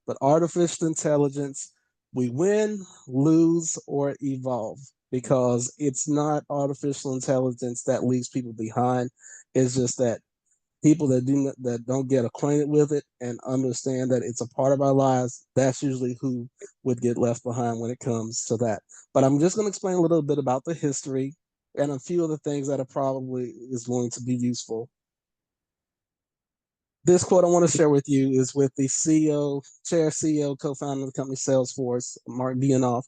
But artificial intelligence, we win, lose, or evolve, because it's not artificial intelligence that leaves people behind. It's just that people that don't get acquainted with it and understand that it's a part of our lives, that's usually who would get left behind when it comes to that. But I'm just going to explain a little bit about the history and a few of the things that are probably is going to be useful. This quote I want to share with you is with the CEO, co-founder of the company Salesforce, Mark Bianoff.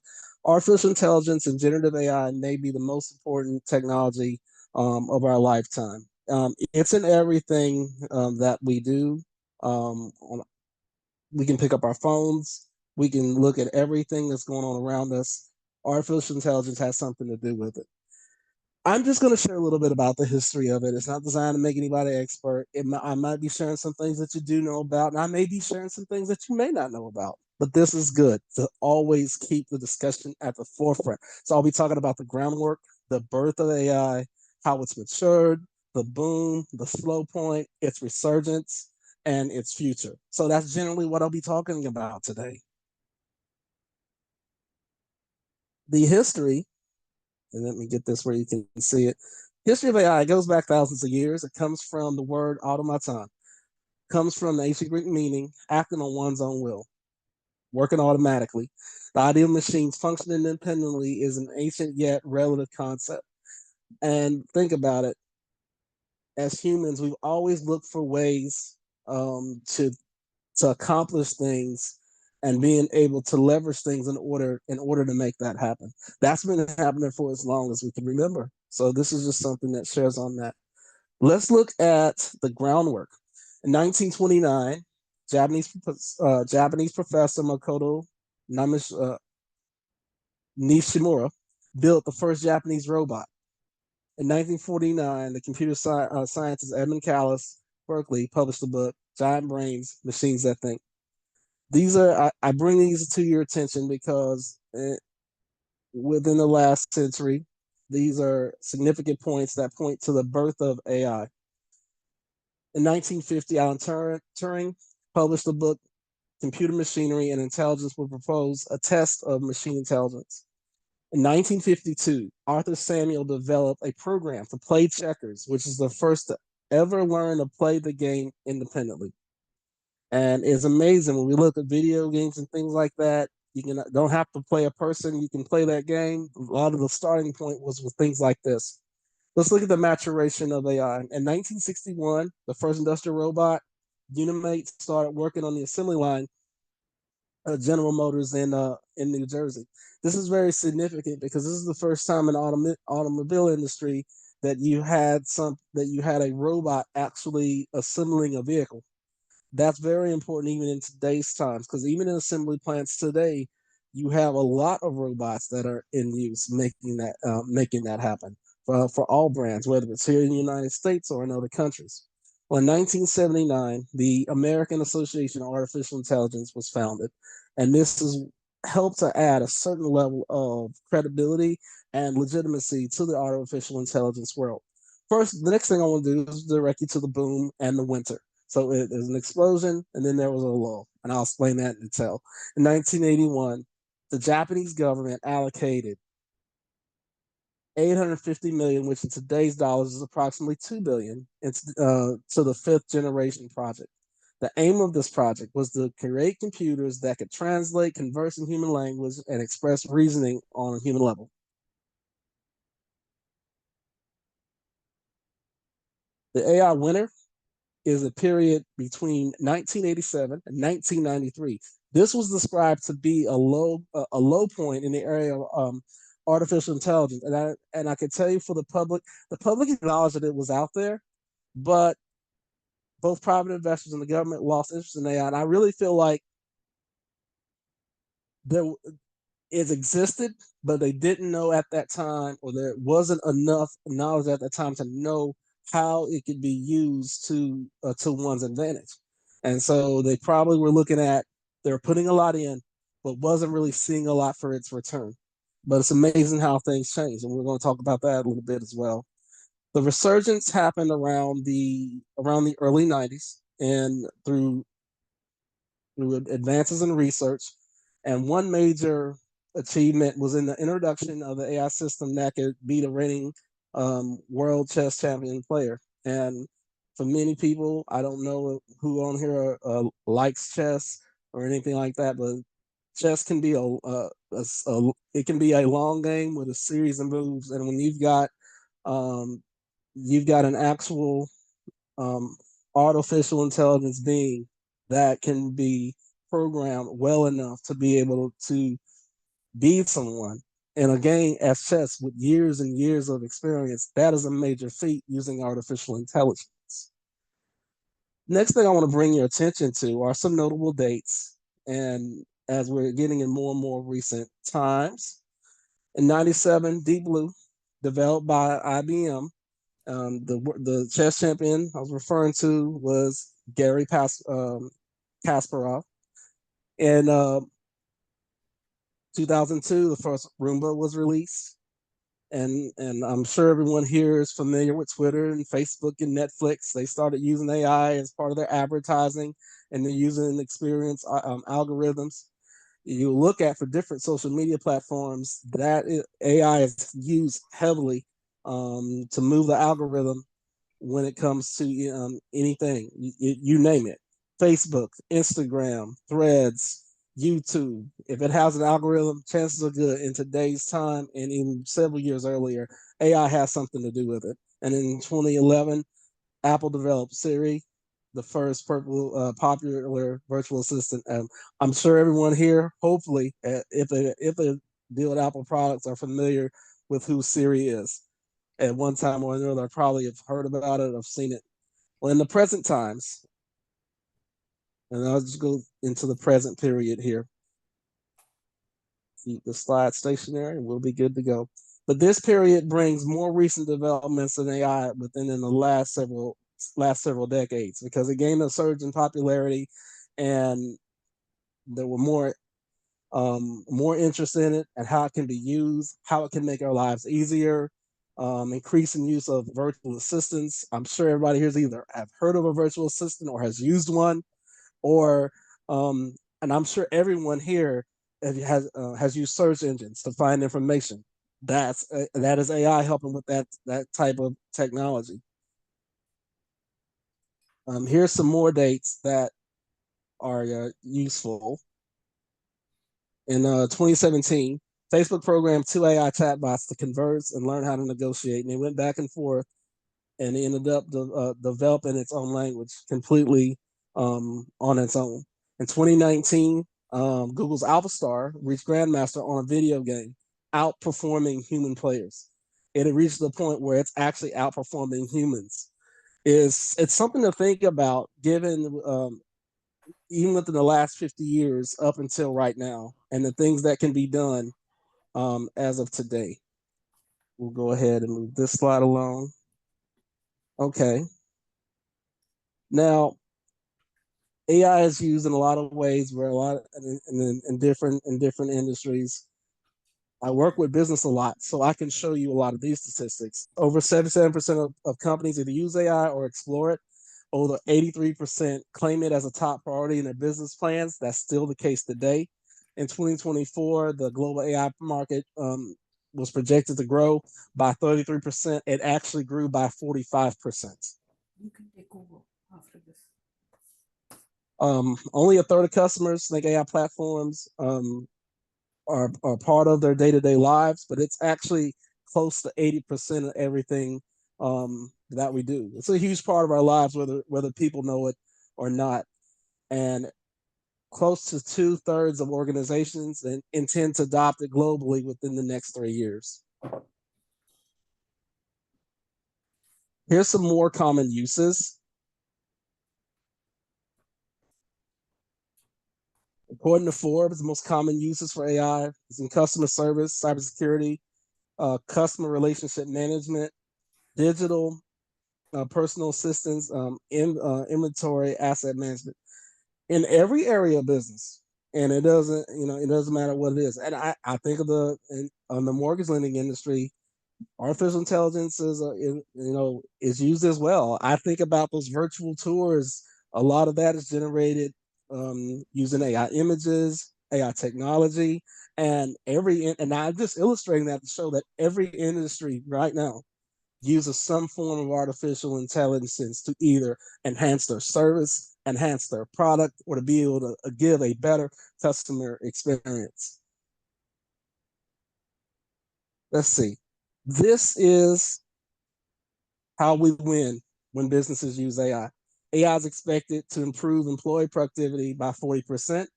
Artificial intelligence and generative AI may be the most important technology of our lifetime. It's in everything that we do. We can pick up our phones. We can look at everything that's going on around us. Artificial intelligence has something to do with it. I'm just going to share a little bit about the history of it. It's not designed to make anybody expert. I might be sharing some things that you do know about, and I may be sharing some things that you may not know about. But this is good to always keep the discussion at the forefront. So I'll be talking about the groundwork, the birth of AI, how it's matured, the boom, the slow point, its resurgence, and its future. So that's generally what I'll be talking about today. The history, and let me get this where you can see it. History of AI goes back thousands of years. It comes from the word automaton. It comes from the ancient Greek meaning acting on one's own will, working automatically. The idea of machines functioning independently is an ancient yet relative concept. And think about it, as humans, we've always looked for ways to accomplish things and being able to leverage things in order to make that happen. That's been happening for as long as we can remember. So this is just something that shares on that. Let's look at the groundwork. In 1929, Japanese professor Makoto Nishimura built the first Japanese robot. In 1949, the computer scientist Edmund Callis, Berkeley, published the book Giant Brains, Machines That Think. I bring these to your attention because within the last century, these are significant points that point to the birth of AI. In 1950, Alan Turing published the book Computer Machinery and Intelligence will propose a test of machine intelligence. In 1952, Arthur Samuel developed a program to play checkers, which is the first to ever learn to play the game independently. And it's amazing when we look at video games and things like that. Don't have to play a person. You can play that game. A lot of the starting point was with things like this. Let's look at the maturation of AI. In 1961, the first industrial robot, Unimate, started working on the assembly line General Motors in New Jersey. This is very significant because this is the first time in the automobile industry that you had a robot actually assembling a vehicle. That's very important even in today's times, because even in assembly plants today, you have a lot of robots that are in use making that happen for all brands, whether it's here in the United States or in other countries. Well, in 1979, the American Association of Artificial Intelligence was founded, and this has helped to add a certain level of credibility and legitimacy to the artificial intelligence world. First, the next thing I want to do is direct you to the boom and the winter. So there's an explosion, and then there was a lull, and I'll explain that in detail. In 1981, the Japanese government allocated 850 million, which in today's dollars is approximately 2 billion, to the fifth generation project. The aim of this project was to create computers that could translate, converse in human language, and express reasoning on a human level. The AI winner is a period between 1987 and 1993. This was described to be a low point in the area of artificial intelligence, and I can tell you for the public acknowledged that it was out there, but both private investors and the government lost interest in AI, and I really feel like it existed, but they didn't know at that time, or there wasn't enough knowledge at that time to know how it could be used to one's advantage. And so they probably were they were putting a lot in, but wasn't really seeing a lot for its return. But it's amazing how things change, and we're going to talk about that a little bit as well. The resurgence happened around the early 90s, and through advances in research, and one major achievement was in the introduction of the AI system that could beat a reigning world chess champion player. And for many people, I don't know who on here likes chess or anything like that, but chess can be it can be a long game with a series of moves, and when you've got an actual artificial intelligence being that can be programmed well enough to be able to beat someone in a game as chess with years and years of experience, that is a major feat using artificial intelligence. Next thing I want to bring your attention to are some notable dates. And as we're getting in more and more recent times, in 97, Deep Blue, developed by IBM, the chess champion I was referring to was Gary Kasparov. In 2002, the first Roomba was released. And I'm sure everyone here is familiar with Twitter and Facebook and Netflix. They started using AI as part of their advertising, and they're using experience algorithms. You look at for different social media platforms, AI is used heavily to move the algorithm when it comes to anything, you name it. Facebook, Instagram, Threads, YouTube, if it has an algorithm, chances are good in today's time and even several years earlier, AI has something to do with it. And in 2011, Apple developed Siri, the first popular virtual assistant. I'm sure everyone here, hopefully, if they deal with Apple products, are familiar with who Siri is. At one time or another, I probably have heard about it, I've seen it. Well, in the present times, and I'll just go into the present period here. Keep the slide stationary and we'll be good to go. But this period brings more recent developments in AI within the last several decades, because it gained a surge in popularity and there were more interest in it and how it can be used, how it can make our lives easier, increasing use of virtual assistants. I'm sure everybody here's either have heard of a virtual assistant or has used one, or and I'm sure everyone here has used search engines to find information. That is AI helping with that type of technology. Here's some more dates that are useful. In 2017, Facebook programmed 2 AI chatbots to converse and learn how to negotiate, and they went back and forth, and it ended up developing its own language completely on its own. In 2019, Google's AlphaStar reached Grandmaster on a video game, outperforming human players. It had reached the point where it's actually outperforming humans. It's something to think about, given even within the last 50 years up until right now, and the things that can be done as of today. We'll go ahead and move this slide along. Okay. Now, AI is used in a lot of ways, where a lot in different industries. I work with business a lot, so I can show you a lot of these statistics. Over 77% of companies either use AI or explore it. Over 83% claim it as a top priority in their business plans. That's still the case today. In 2024, the global AI market was projected to grow by 33%. It actually grew by 45%. You can take over after this. Only a third of customers think AI platforms are part of their day-to-day lives, but it's actually close to 80% of everything that we do. It's a huge part of our lives, whether people know it or not. And close to 2/3 of organizations intend to adopt it globally within the next 3 years. Here's some more common uses. According to Forbes, the most common uses for AI is in customer service, cybersecurity, customer relationship management, digital, personal assistance, inventory, asset management, in every area of business. And it doesn't matter what it is. And I think of on the mortgage lending industry, artificial intelligence is used as well. I think about those virtual tours. A lot of that is generated using AI images, AI technology, and I'm just illustrating that to show that every industry right now uses some form of artificial intelligence to either enhance their service, enhance their product, or to be able to give a better customer experience. Let's see. This is how we win when businesses use AI. AI is expected to improve employee productivity by 40%,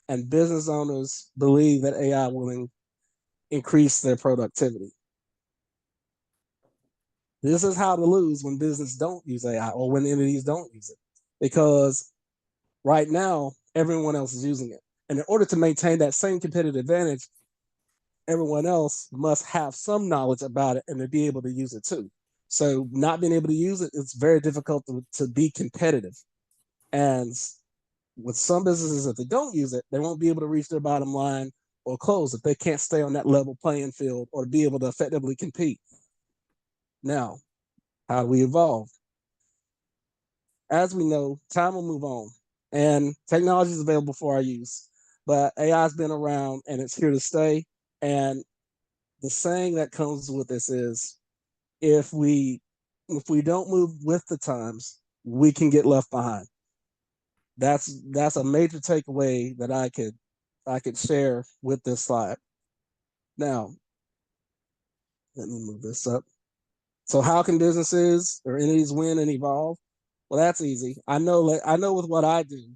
and business owners believe that AI will increase their productivity. This is how to lose when business don't use AI, or when entities don't use it, because right now everyone else is using it. And in order to maintain that same competitive advantage, everyone else must have some knowledge about it and to be able to use it too. So not being able to use it, it's very difficult to be competitive. And with some businesses, if they don't use it, they won't be able to reach their bottom line or close if they can't stay on that level playing field or be able to effectively compete. Now, how do we evolve? As we know, time will move on and technology is available for our use, but AI has been around and it's here to stay. And the saying that comes with this is, if we don't move with the times, we can get left behind. That's a major takeaway that I could I could share with this slide. Now, let me move this up. So how can businesses or entities win and evolve? Well, that's easy. I know with what I do.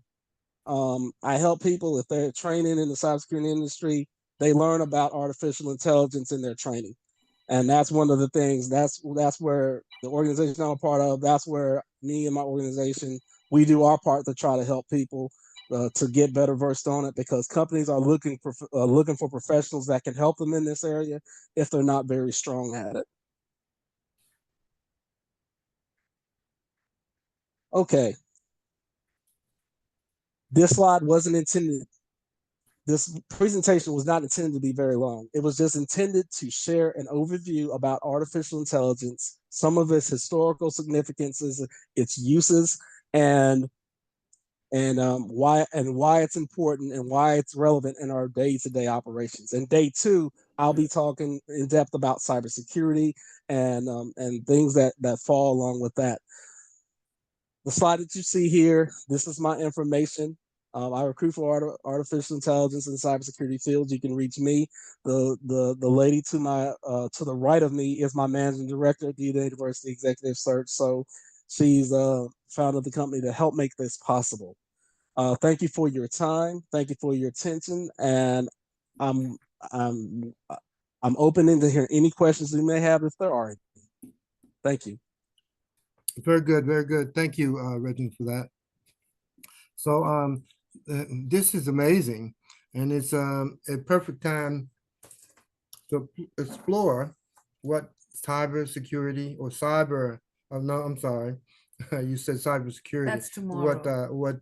I help people if they're training in the cybersecurity industry, they learn about artificial intelligence in their training. And that's one of the things, that's where the organization I'm a part of, that's where me and my organization, we do our part to try to help people to get better versed on it, because companies are looking for professionals that can help them in this area if they're not very strong at it. Okay. This slide wasn't intended, this presentation was not intended to be very long. It was just intended to share an overview about artificial intelligence, some of its historical significances, its uses, and why it's important and why it's relevant in our day-to-day operations. And day two, I'll be talking in depth about cybersecurity and things that fall along with that. The slide that you see here, this is my information. I recruit for artificial intelligence and cybersecurity fields. You can reach me. The lady to the right of me is my managing director at the University Executive Search. So she's founded the company to help make this possible. Thank you for your time. Thank you for your attention, and I'm open to hear any questions you may have if there are any. Thank you. Very good, very good. Thank you, Reginald, for that. So this is amazing, and it's a perfect time to explore what cybersecurity or cyber. Oh no, I'm sorry, you said cybersecurity. That's tomorrow. What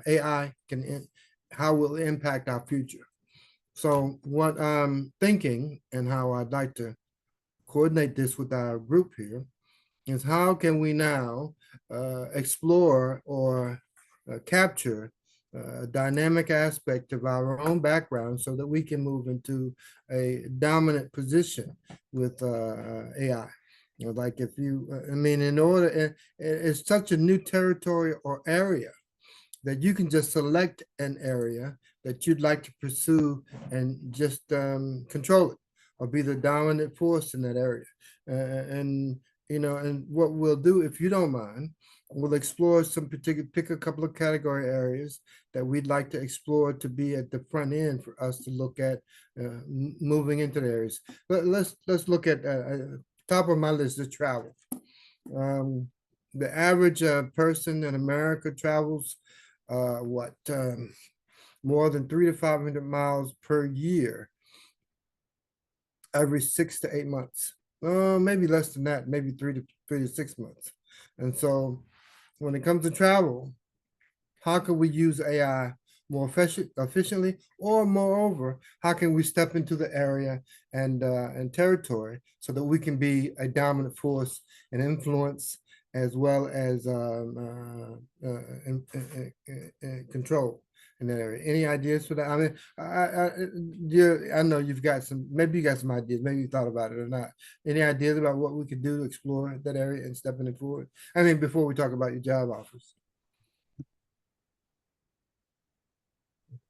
AI can, how will it impact our future? So what I'm thinking and how I'd like to coordinate this with our group here is how can we now explore or capture a dynamic aspect of our own background so that we can move into a dominant position with AI. You know, like if you, I mean, in order, it's such a new territory or area that you can just select an area that you'd like to pursue and just control it or be the dominant force in that area. And you know, and what we'll do, if you don't mind, we'll explore some particular, pick a couple of category areas that we'd like to explore to be at the front end for us to look at moving into the areas. But let's look at top of my list is travel. The average person in America travels more than 300 to 500 miles per year, every 6 to 8 months. Maybe less than that, maybe 3 to 6 months. And so when it comes to travel, how can we use AI more efficiently, or moreover, how can we step into the area and territory so that we can be a dominant force and influence as well as control in that area? Any ideas for that? I mean, I know you've got some, maybe you got some ideas, maybe you thought about it or not. Any ideas about what we could do to explore that area and stepping it forward? I mean, before we talk about your job offers.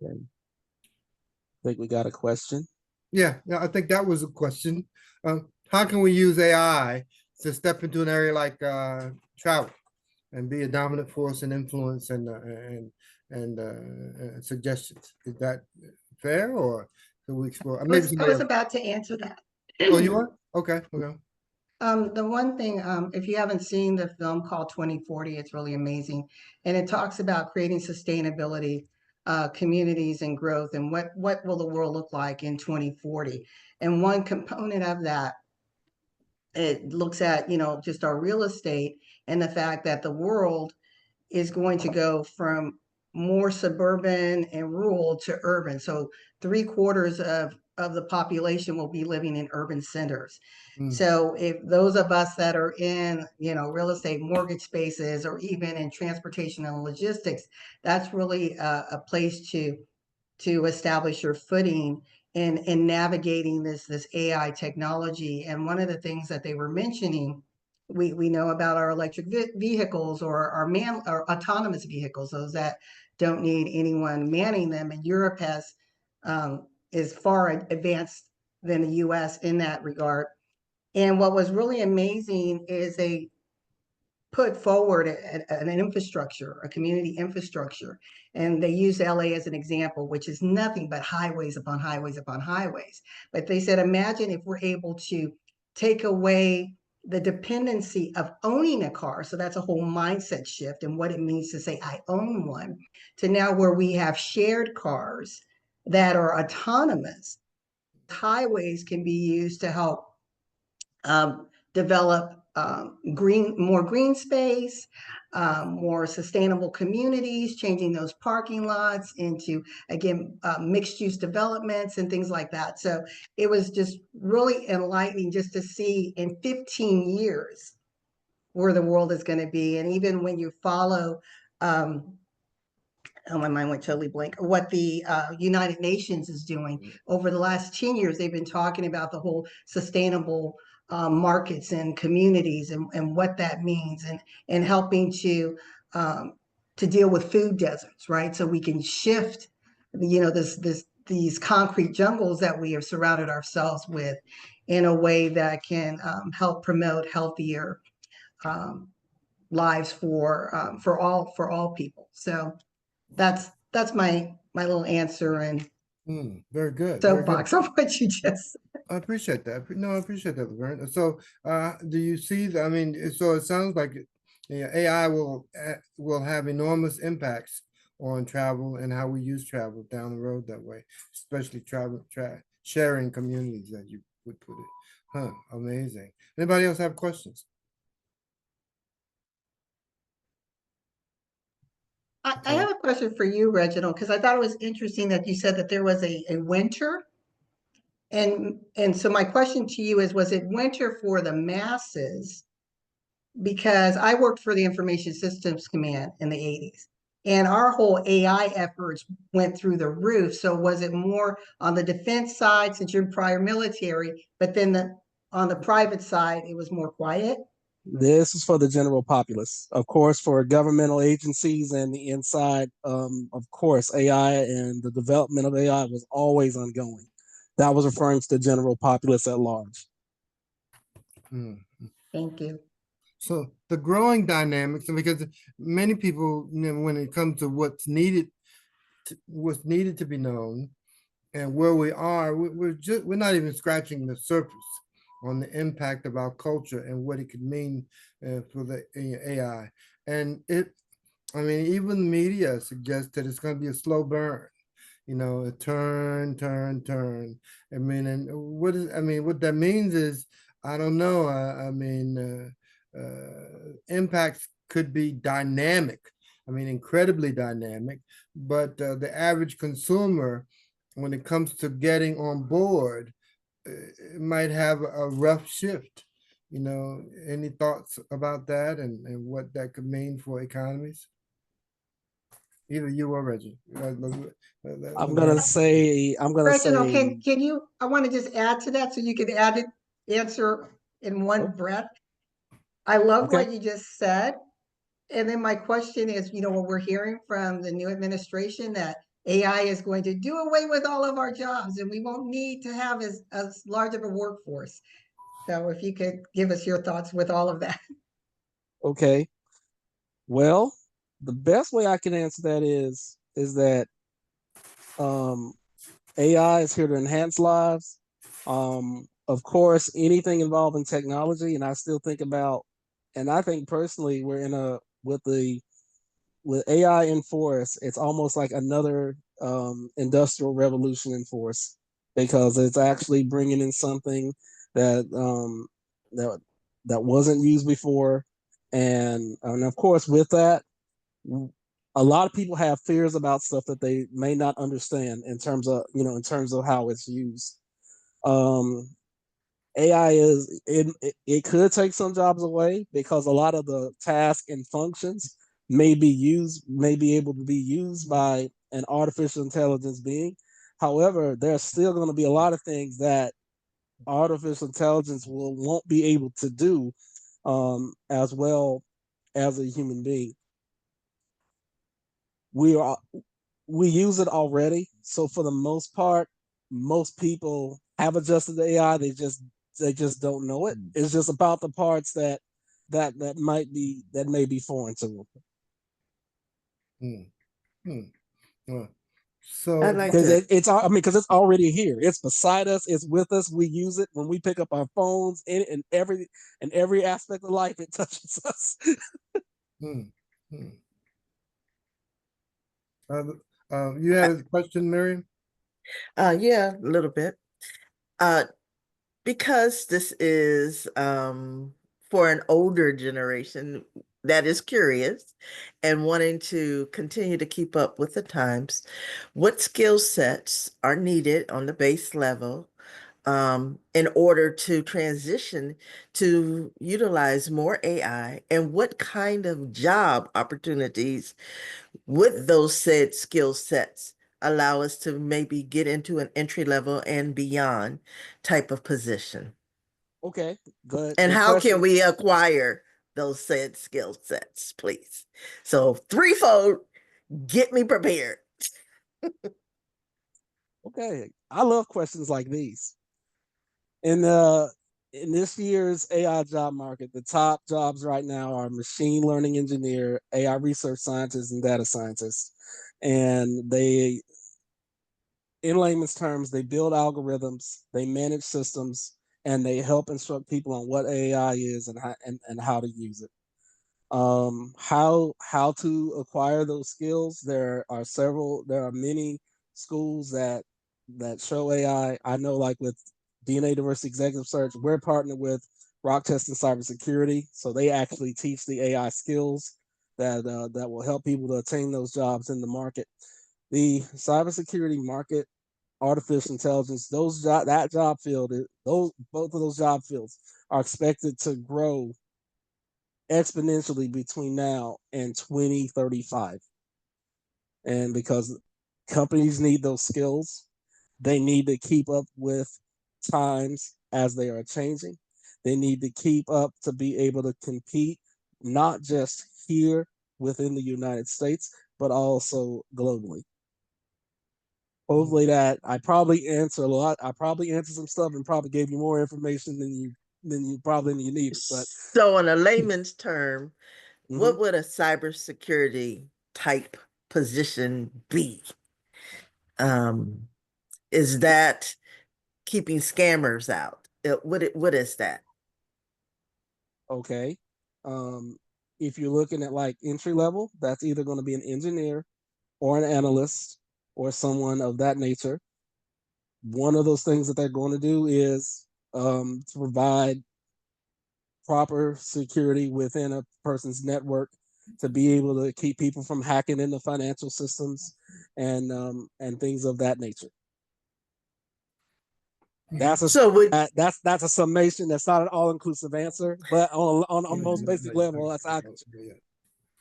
Okay. I think we got a question. Yeah, I think that was a question. How can we use AI to step into an area like travel and be a dominant force and influence and suggestions? Is that fair, or can we explore? Maybe I was about to answer that. Oh, you are? Okay. The one thing, if you haven't seen the film called 2040, it's really amazing. And it talks about creating sustainability, communities and growth, and what will the world look like in 2040. And one component of that, it looks at, you know, just our real estate and the fact that the world is going to go from more suburban and rural to urban. So 3/4 of the population will be living in urban centers. So if those of us that are in, you know, real estate mortgage spaces or even in transportation and logistics, that's really a place to establish your footing in navigating this AI technology. And one of the things that they were mentioning, we know about our electric vehicles or our autonomous vehicles, those that don't need anyone manning them. And Europe has is far advanced than the US in that regard. And what was really amazing is they put forward an infrastructure, a community infrastructure. And they used LA as an example, which is nothing but highways upon highways upon highways. But they said, imagine if we're able to take away the dependency of owning a car. So that's a whole mindset shift and what it means to say, I own one, to now where we have shared cars that are autonomous. Highways can be used to help develop more green space, more sustainable communities, changing those parking lots into, again, mixed use developments and things like that. So it was just really enlightening just to see in 15 years where the world is going to be. And even when you follow, oh, my mind went totally blank, what the United Nations is doing. Over the last 10 years, they've been talking about the whole sustainable markets and communities and what that means, and helping to deal with food deserts, right? So we can shift, these concrete jungles that we have surrounded ourselves with in a way that can help promote healthier lives for all people. So that's my little answer and Very good. Very good. soapbox on what you just said. I appreciate that. No, I appreciate that, Laverne. So, do you see that? I mean, so it sounds like AI will have enormous impacts on travel and how we use travel down the road that way, especially sharing communities, that you would put it. Huh, amazing. Anybody else have questions? I have a question for you, Reginald, because I thought it was interesting that you said that there was a winter. And so my question to you is, was it winter for the masses? Because I worked for the Information Systems Command in the 80s, and our whole AI efforts went through the roof. So was it more on the defense side, since you're prior military, but then on the private side, it was more quiet? This is for the general populace. Of course, for governmental agencies and the inside, of course, AI and the development of AI was always ongoing. That was referring to the general populace at large. Thank you. So the growing dynamics, and because many people, when it comes to what's needed to be known, and where we are, we're not even scratching the surface on the impact of our culture and what it could mean for the AI. And I mean, even the media suggests that it's going to be a slow burn. A turn. I mean, and what that means is, I don't know. Impacts could be dynamic. I mean, incredibly dynamic. But the average consumer, when it comes to getting on board, it might have a rough shift. Any thoughts about that and what that could mean for economies? Either you or Reggie. I'm gonna say. Reginald, can you? I want to just add to that so you can answer in one breath. I love what you just said. And then my question is, what we're hearing from the new administration, that AI is going to do away with all of our jobs and we won't need to have as large of a workforce. So if you could give us your thoughts with all of that. Okay. Well, the best way I can answer that is that AI is here to enhance lives. Of course, anything involving technology, and I still think about, and I think personally, we're in with AI in force, it's almost like another industrial revolution in force, because it's actually bringing in something that that wasn't used before, and of course, with that, a lot of people have fears about stuff that they may not understand in terms of how it's used. AI it could take some jobs away, because a lot of the tasks and functions may be able to be used by an artificial intelligence being. However, there's still going to be a lot of things that artificial intelligence won't be able to do as well as a human being. we use it already. So for the most part, most people have adjusted to AI. They just don't know it. It's just about the parts that may be foreign to them. Hmm. Hmm. Uh, I'd So, like Because to, because it's already here. It's beside us. It's with us. We use it when we pick up our phones. In every aspect of life, it touches us. hmm, hmm. You had a question, Miriam? yeah, a little bit. Uh, because this is for an older generation that is curious and wanting to continue to keep up with the times, what skill sets are needed on the base level in order to transition to utilize more AI, and what kind of job opportunities would those said skill sets allow us to maybe get into an entry level and beyond type of position? Okay, good And good how can question. we acquire those said skill sets, please? So threefold, get me prepared. Okay, I love questions like these. In this year's AI job market, the top jobs right now are machine learning engineer, AI research scientist, and data scientist. And they, in layman's terms, they build algorithms, they manage systems, and they help instruct people on what AI is and how to use it. How to acquire those skills? There are many schools that show AI. I know, like with DNA Diversity Executive Search, we're partnered with Rock Test and Cybersecurity, so they actually teach the AI skills that will help people to attain those jobs in the market. The cybersecurity market, artificial intelligence, that job field, those both of those job fields are expected to grow exponentially between now and 2035. And because companies need those skills, they need to keep up with times as they are changing. They need to keep up to be able to compete, not just here within the United States, but also globally. Hopefully that I probably answer a lot. I probably answered some stuff and probably gave you more information than you needed. But So, in a layman's term, mhm. what would a cybersecurity type position be? Um, is that keeping scammers out? What is that? Okay. Um, if you're looking at like entry level, that's either going to be an engineer or an analyst or someone of that nature. One of those things that they're going to do is to provide proper security within a person's network to be able to keep people from hacking into financial systems and things of that nature. That's a So would that's a summation. That's not an all inclusive answer, but on most basic level, that's how I can.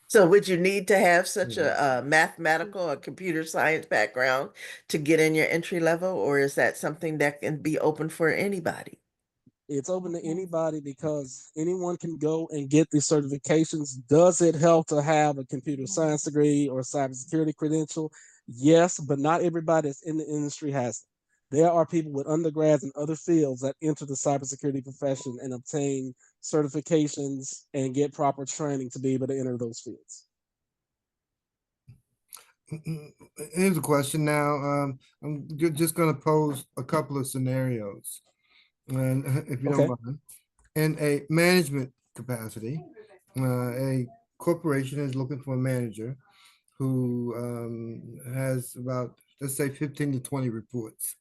so would you need to have such a mathematical or computer science background to get in your entry level, or is that something that can be open for anybody? It's open to anybody because anyone can go and get these certifications. Does it help to have a computer science degree or cybersecurity credential? Yes, but not everybody that's in the industry has them. There are people with undergrads in other fields that enter the cybersecurity profession and obtain certifications and get proper training to be able to enter those fields. Here's a question now. I'm just going to pose a couple of scenarios, and if you don't Okay. mind, in a management capacity, a corporation is looking for a manager who has about, let's say, 15 to 20 reports,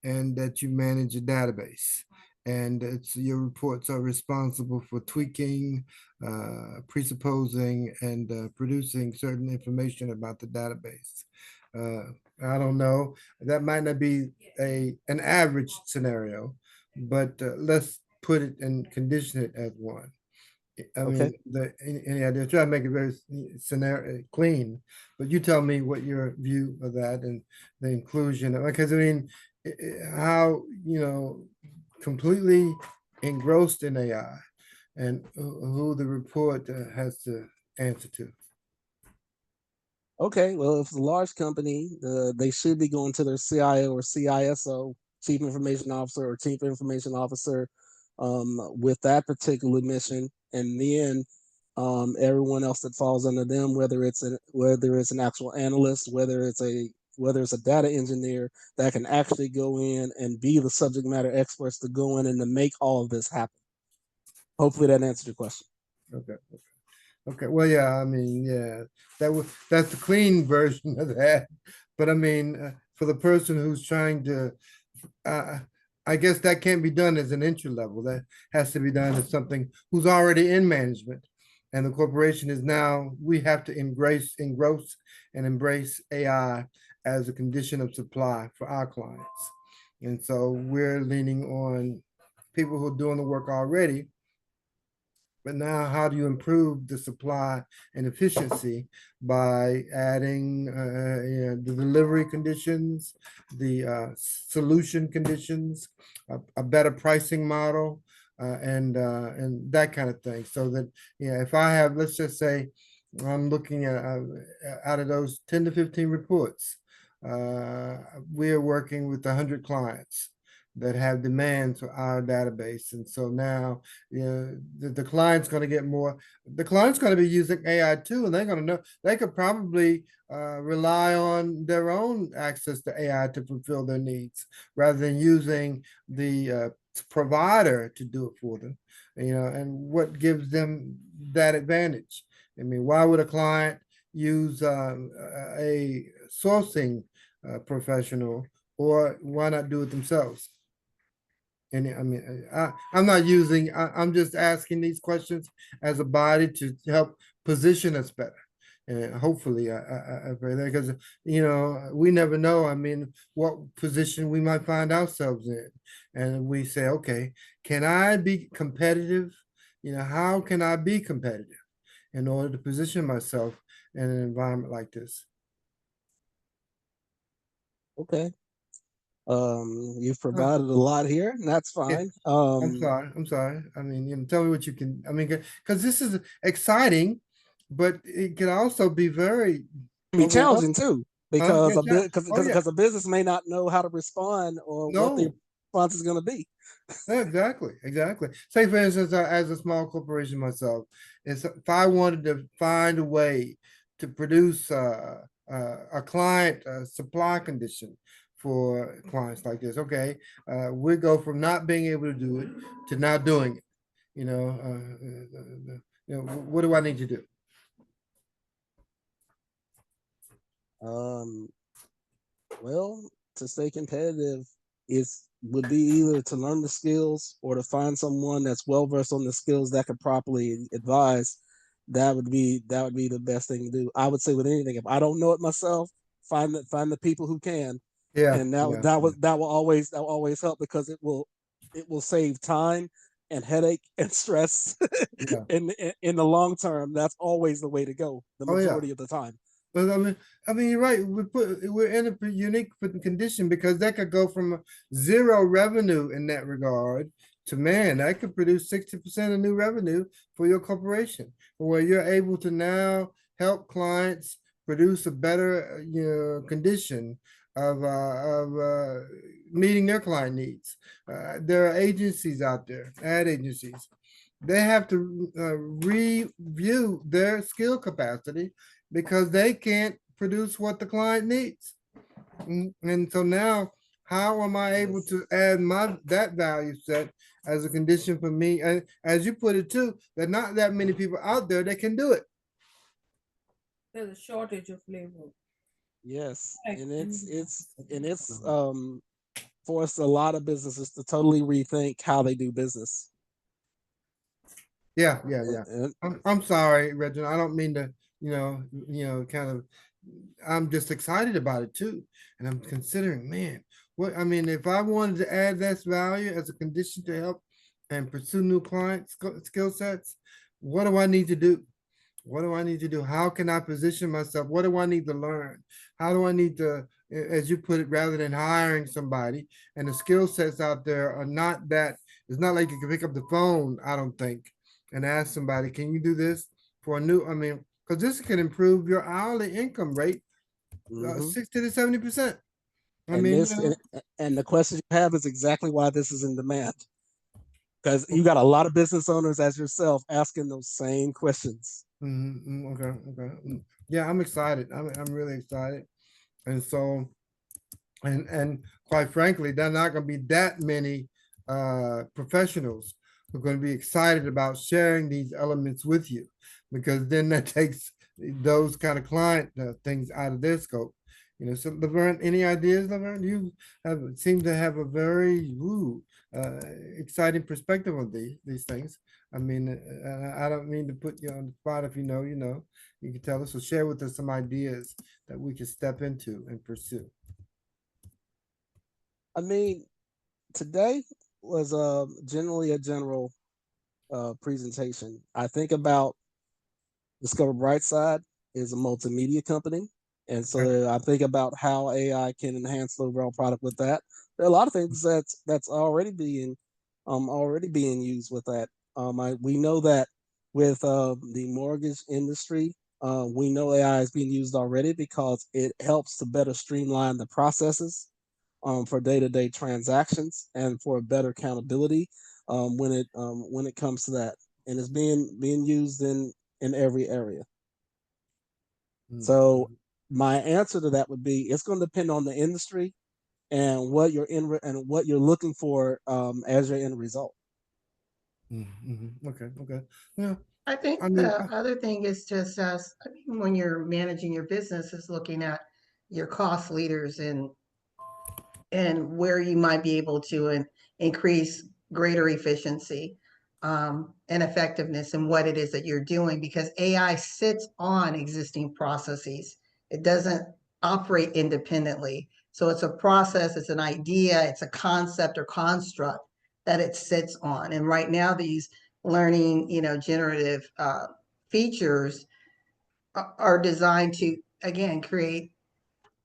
and that you manage a database. And it's your reports are responsible for tweaking, presupposing, and producing certain information about the database. I don't know. That might not be an average scenario, but let's put it and condition it as one. I Okay. mean, any idea? Try to make it very scenario clean, but you tell me what your view of that and the inclusion. Because I mean, how completely engrossed in AI, and who the report has to answer to. Okay, well, if it's a large company, they should be going to their CIO or CISO, Chief Information Officer or Chief Information Officer, with that particular mission, and then everyone else that falls under them, whether it's an actual analyst, whether it's a data engineer that can actually go in and be the subject matter experts to go in and to make all of this happen. Hopefully that answered your question. Okay. Okay. Well, yeah. I mean, yeah. That's the clean version of that. But I mean, for the person who's trying to, uh, I guess that can't be done as an entry level. That has to be done as something who's already in management, and the corporation is now. We have to engross, and embrace AI as a condition of supply for our clients, and so we're leaning on people who are doing the work already. But now, how do you improve the supply and efficiency by adding the delivery conditions, the solution conditions, a better pricing model, and that kind of thing. So that if I have, let's just say, I'm looking at out of those 10 to 15 reports, we are working with 100 clients that have demands for our database. And so now, the client's going to get more. The client's going to be using AI too, and they're going to know they could probably rely on their own access to AI to fulfill their needs rather than using the provider to do it for them. And what gives them that advantage? I mean, why would a client use a sourcing professional, or why not do it themselves? And I mean, I'm not using, I'm just asking these questions as a body to help position us better. And hopefully, because, we never know. I mean, what position we might find ourselves in. And we say, okay, can I be competitive? How can I be competitive in order to position myself in an environment like this? Okay. You've provided a lot here, and that's fine. I'm sorry. I mean, tell me what you can. I mean, because this is exciting, but it can also be very be overwhelming. challenging too, Huh? because Yeah, because a business may not know how to respond or what the no, response is going to be. exactly. Say, for instance, as a small corporation myself, if I wanted to find a way to produce a client supply condition for clients like this, okay, we go from not being able to do it to now doing it. What do I need to do? Well, to stay competitive would be either to learn the skills or to find someone that's well versed on the skills that could properly advise. That would be the best thing to do. I would say with anything, if I don't know it myself, find the people who can, Yeah, and that will always help, because it will save time and headache and stress. yeah. in the long term, that's always the way to go, the Oh, yeah. majority of the time. But I mean, you're right. We're in a unique condition because that could go from zero revenue in that regard to, man, that could produce 60% of new revenue for your corporation, where you're able to now help clients produce a better condition of meeting their client needs. There are agencies out there, ad agencies. They have to review their skill capacity because they can't produce what the client needs. And so now, how am I able to add that value set as a condition for me? And as you put it too, there are not that many people out there that can do it. There's a shortage of labor. Yes, Right. and it's forced a lot of businesses to totally rethink how they do business. Yeah. And I'm sorry, Reginald. I don't mean to, kind of. I'm just excited about it too, and I'm considering, man, what I mean. If I wanted to add this value as a condition to help and pursue new client skill sets, what do I need to do? What do I need to do? How can I position myself? What do I need to learn? How do I need to, as you put it, rather than hiring somebody, and the skill sets out there are not that, it's not like you can pick up the phone, I don't think, and ask somebody, can you do this for a new, I mean, because this can improve your hourly income rate Mhm. 60 to 70%. I And mean, this and the question you have is exactly why this is in demand. Because you got a lot of business owners as yourself asking those same questions. okay, okay. Yeah, I'm excited. I'm really excited. And so, and quite frankly, there are not going to be that many professionals who are going to be excited about sharing these elements with you, because then that takes those kind of client things out of their scope. You know, so Laverne, any ideas, Laverne? You seem to have a very exciting perspective on these things. I mean, I don't mean to put you on the spot. If you know, you know, you can tell us or share with us some ideas that we can step into and pursue. I mean, today was generally a general presentation. I think about Discover Brightside is a multimedia company. And so I think about how AI can enhance the overall product with that. There are a lot of things that's already being used with that. We know that with the mortgage industry, we know AI is being used already because it helps to better streamline the processes for day-to-day transactions and for better accountability when it comes to that. And it's being used in every area. So my answer to that would be it's going to depend on the industry and what you're in and what you're looking for as your end result. Okay, okay. Yeah, I think I mean, the other thing is to assess, I mean, when you're managing your business, is looking at your cost leaders and where you might be able to increase greater efficiency and effectiveness in what it is that you're doing, because AI sits on existing processes. It doesn't operate independently. So it's a process, it's an idea, it's a concept or construct that it sits on. And right now, these learning, generative features are designed to, again, create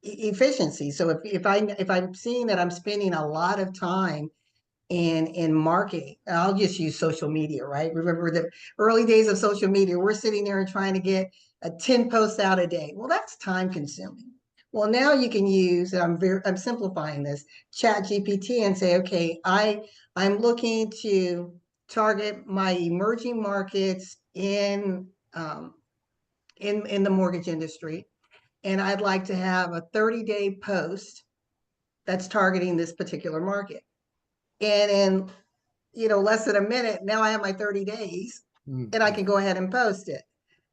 efficiency. So if I'm seeing that I'm spending a lot of time in marketing, I'll just use social media, right? Remember the early days of social media, we're sitting there and trying to get 10 posts out a day. Well, that's time consuming. Well, now you can use, I'm simplifying this, Chat GPT, and say, okay, I'm looking to target my emerging markets in the mortgage industry, and I'd like to have a 30-day post that's targeting this particular market. And in, less than a minute, now I have my 30 days and I can go ahead and post it.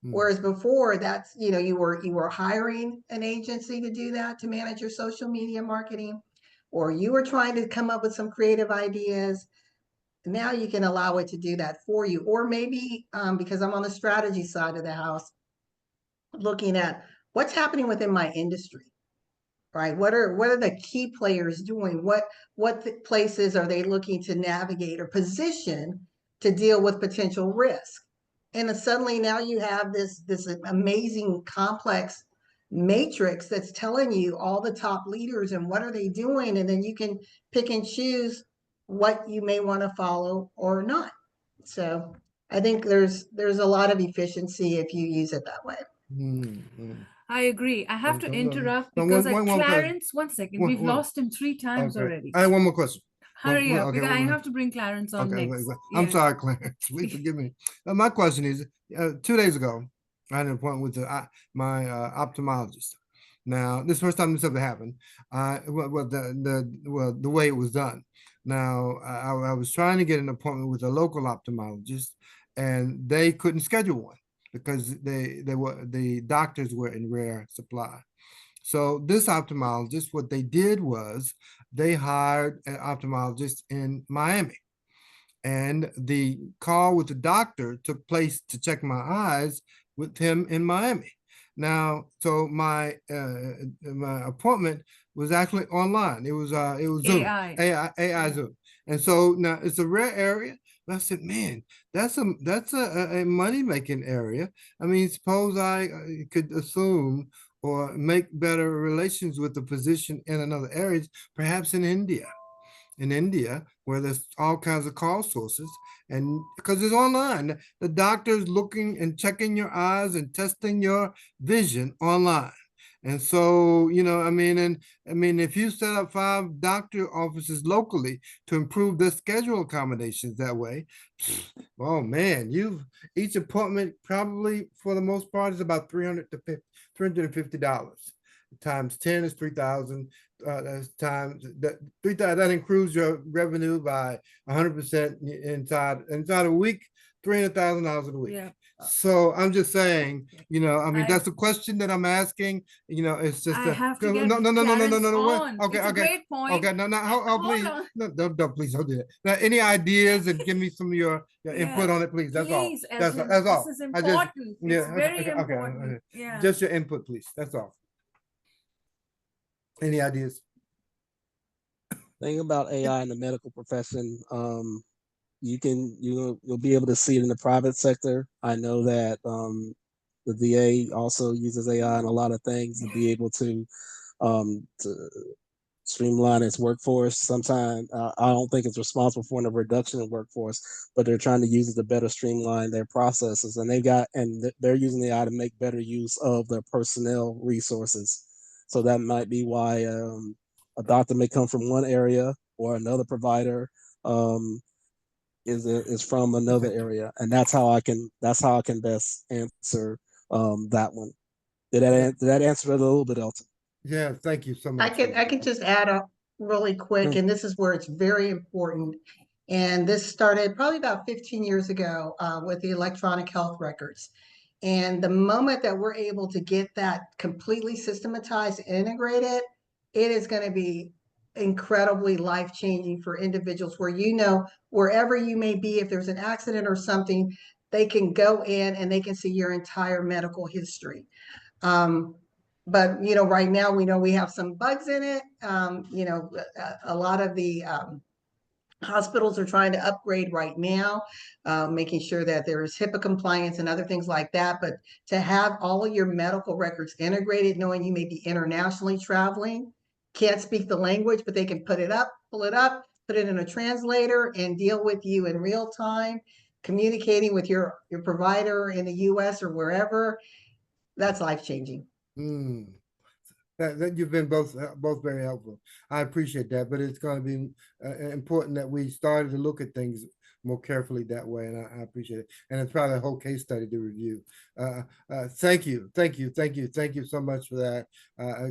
Whereas before, that's, you were hiring an agency to do that, to manage your social media marketing, or you were trying to come up with some creative ideas. Now you can allow it to do that for you. Or maybe because I'm on the strategy side of the house, looking at what's happening within my industry, right? What are the key players doing? What places are they looking to navigate or position to deal with potential risk? And then suddenly now you have this amazing complex matrix that's telling you all the top leaders and what are they doing, and then you can pick and choose what you may want to follow or not. So I think there's a lot of efficiency if you use it that way. I agree. I have to interrupt No, because one more question. Clarence, one second, One- we've one- lost him 3 times Okay. already. I have one more question. Hurry up, okay, because I one more. have to bring Clarence on Okay, next. I'm Yeah. sorry, Clarence. Please forgive me. My question is, 2 days ago, I had an appointment with my ophthalmologist. Now, this is the first time this ever happened. The way it was done. Now, I was trying to get an appointment with a local ophthalmologist, and they couldn't schedule one because the doctors were in rare supply. So this ophthalmologist, what they did was they hired an ophthalmologist in Miami. And the call with the doctor took place to check my eyes with him in Miami. Now, so my appointment was actually online. It was Zoom, AI Zoom. And so now it's a rare area. But I said, man, that's a money making area. I mean, suppose I could assume or make better relations with the physician in another area, perhaps in India, where there's all kinds of call sources, and because it's online, the doctor's looking and checking your eyes and testing your vision online. And so, if you set up 5 doctor offices locally to improve their schedule accommodations that way, oh man, each appointment probably for the most part is about $350. Times 10 is 3,000. That's times that 3,000. That includes your revenue by 100% inside a week, $300,000 a week. Yeah. So I'm just saying, I- that's a question that I'm asking. It's just I have to get no, no, no, no, no, no, Clarence no, no. Wait. on. Okay, It's a okay, great point. okay. No, no, please, on. no, don't, please don't do that. Now, any ideas and give me some of your input on it, please. That's all. Please, That's Elton, that's all. this is I just important. yeah. It's very okay. important. Yeah. Just your input, please. That's all. Any ideas? Thing about AI in the medical profession, you'll be able to see it in the private sector. I know that the VA also uses AI in a lot of things to be able to streamline its workforce. Sometimes I don't think it's responsible for a reduction in workforce, but they're trying to use it to better streamline their processes, and they're using AI to make better use of their personnel resources. So that might be why a doctor may come from one area or another provider is from another area, and that's how I can best answer that one. Did that answer it a little bit, Elton? Yeah, thank you so I much. can just add up really quick, and this is where it's very important. And this started probably about 15 years ago with the electronic health records. And the moment that we're able to get that completely systematized, integrated, it is going to be incredibly life-changing for individuals where, wherever you may be, if there's an accident or something, they can go in and they can see your entire medical history. But right now we know we have some bugs in it. A lot of the hospitals are trying to upgrade right now, making sure that there is HIPAA compliance and other things like that. But to have all of your medical records integrated, knowing you may be internationally traveling, can't speak the language, but they can pull it up, put it in a translator and deal with you in real time, communicating with your provider in the US or wherever. That's life-changing. That you've been both very helpful. I appreciate that, but it's going to be important that we started to look at things more carefully that way, and I appreciate it. And it's probably a whole case study to review. Thank you so much for that,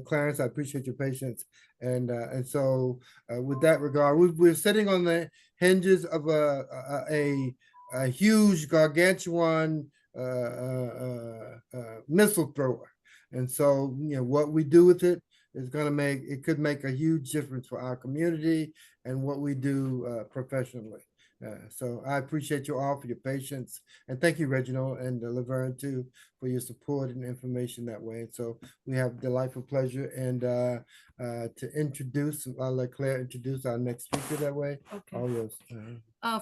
Clarence. I appreciate your patience, and so with that regard, we're sitting on the hinges of a huge gargantuan missile thrower. And so, what we do with it is could make a huge difference for our community and what we do professionally. So I appreciate you all for your patience, and thank you, Reginald and Laverne too, for your support and information that way. And so we have delightful pleasure and to introduce, I'll let Claire introduce our next speaker that way. Okay. All yours.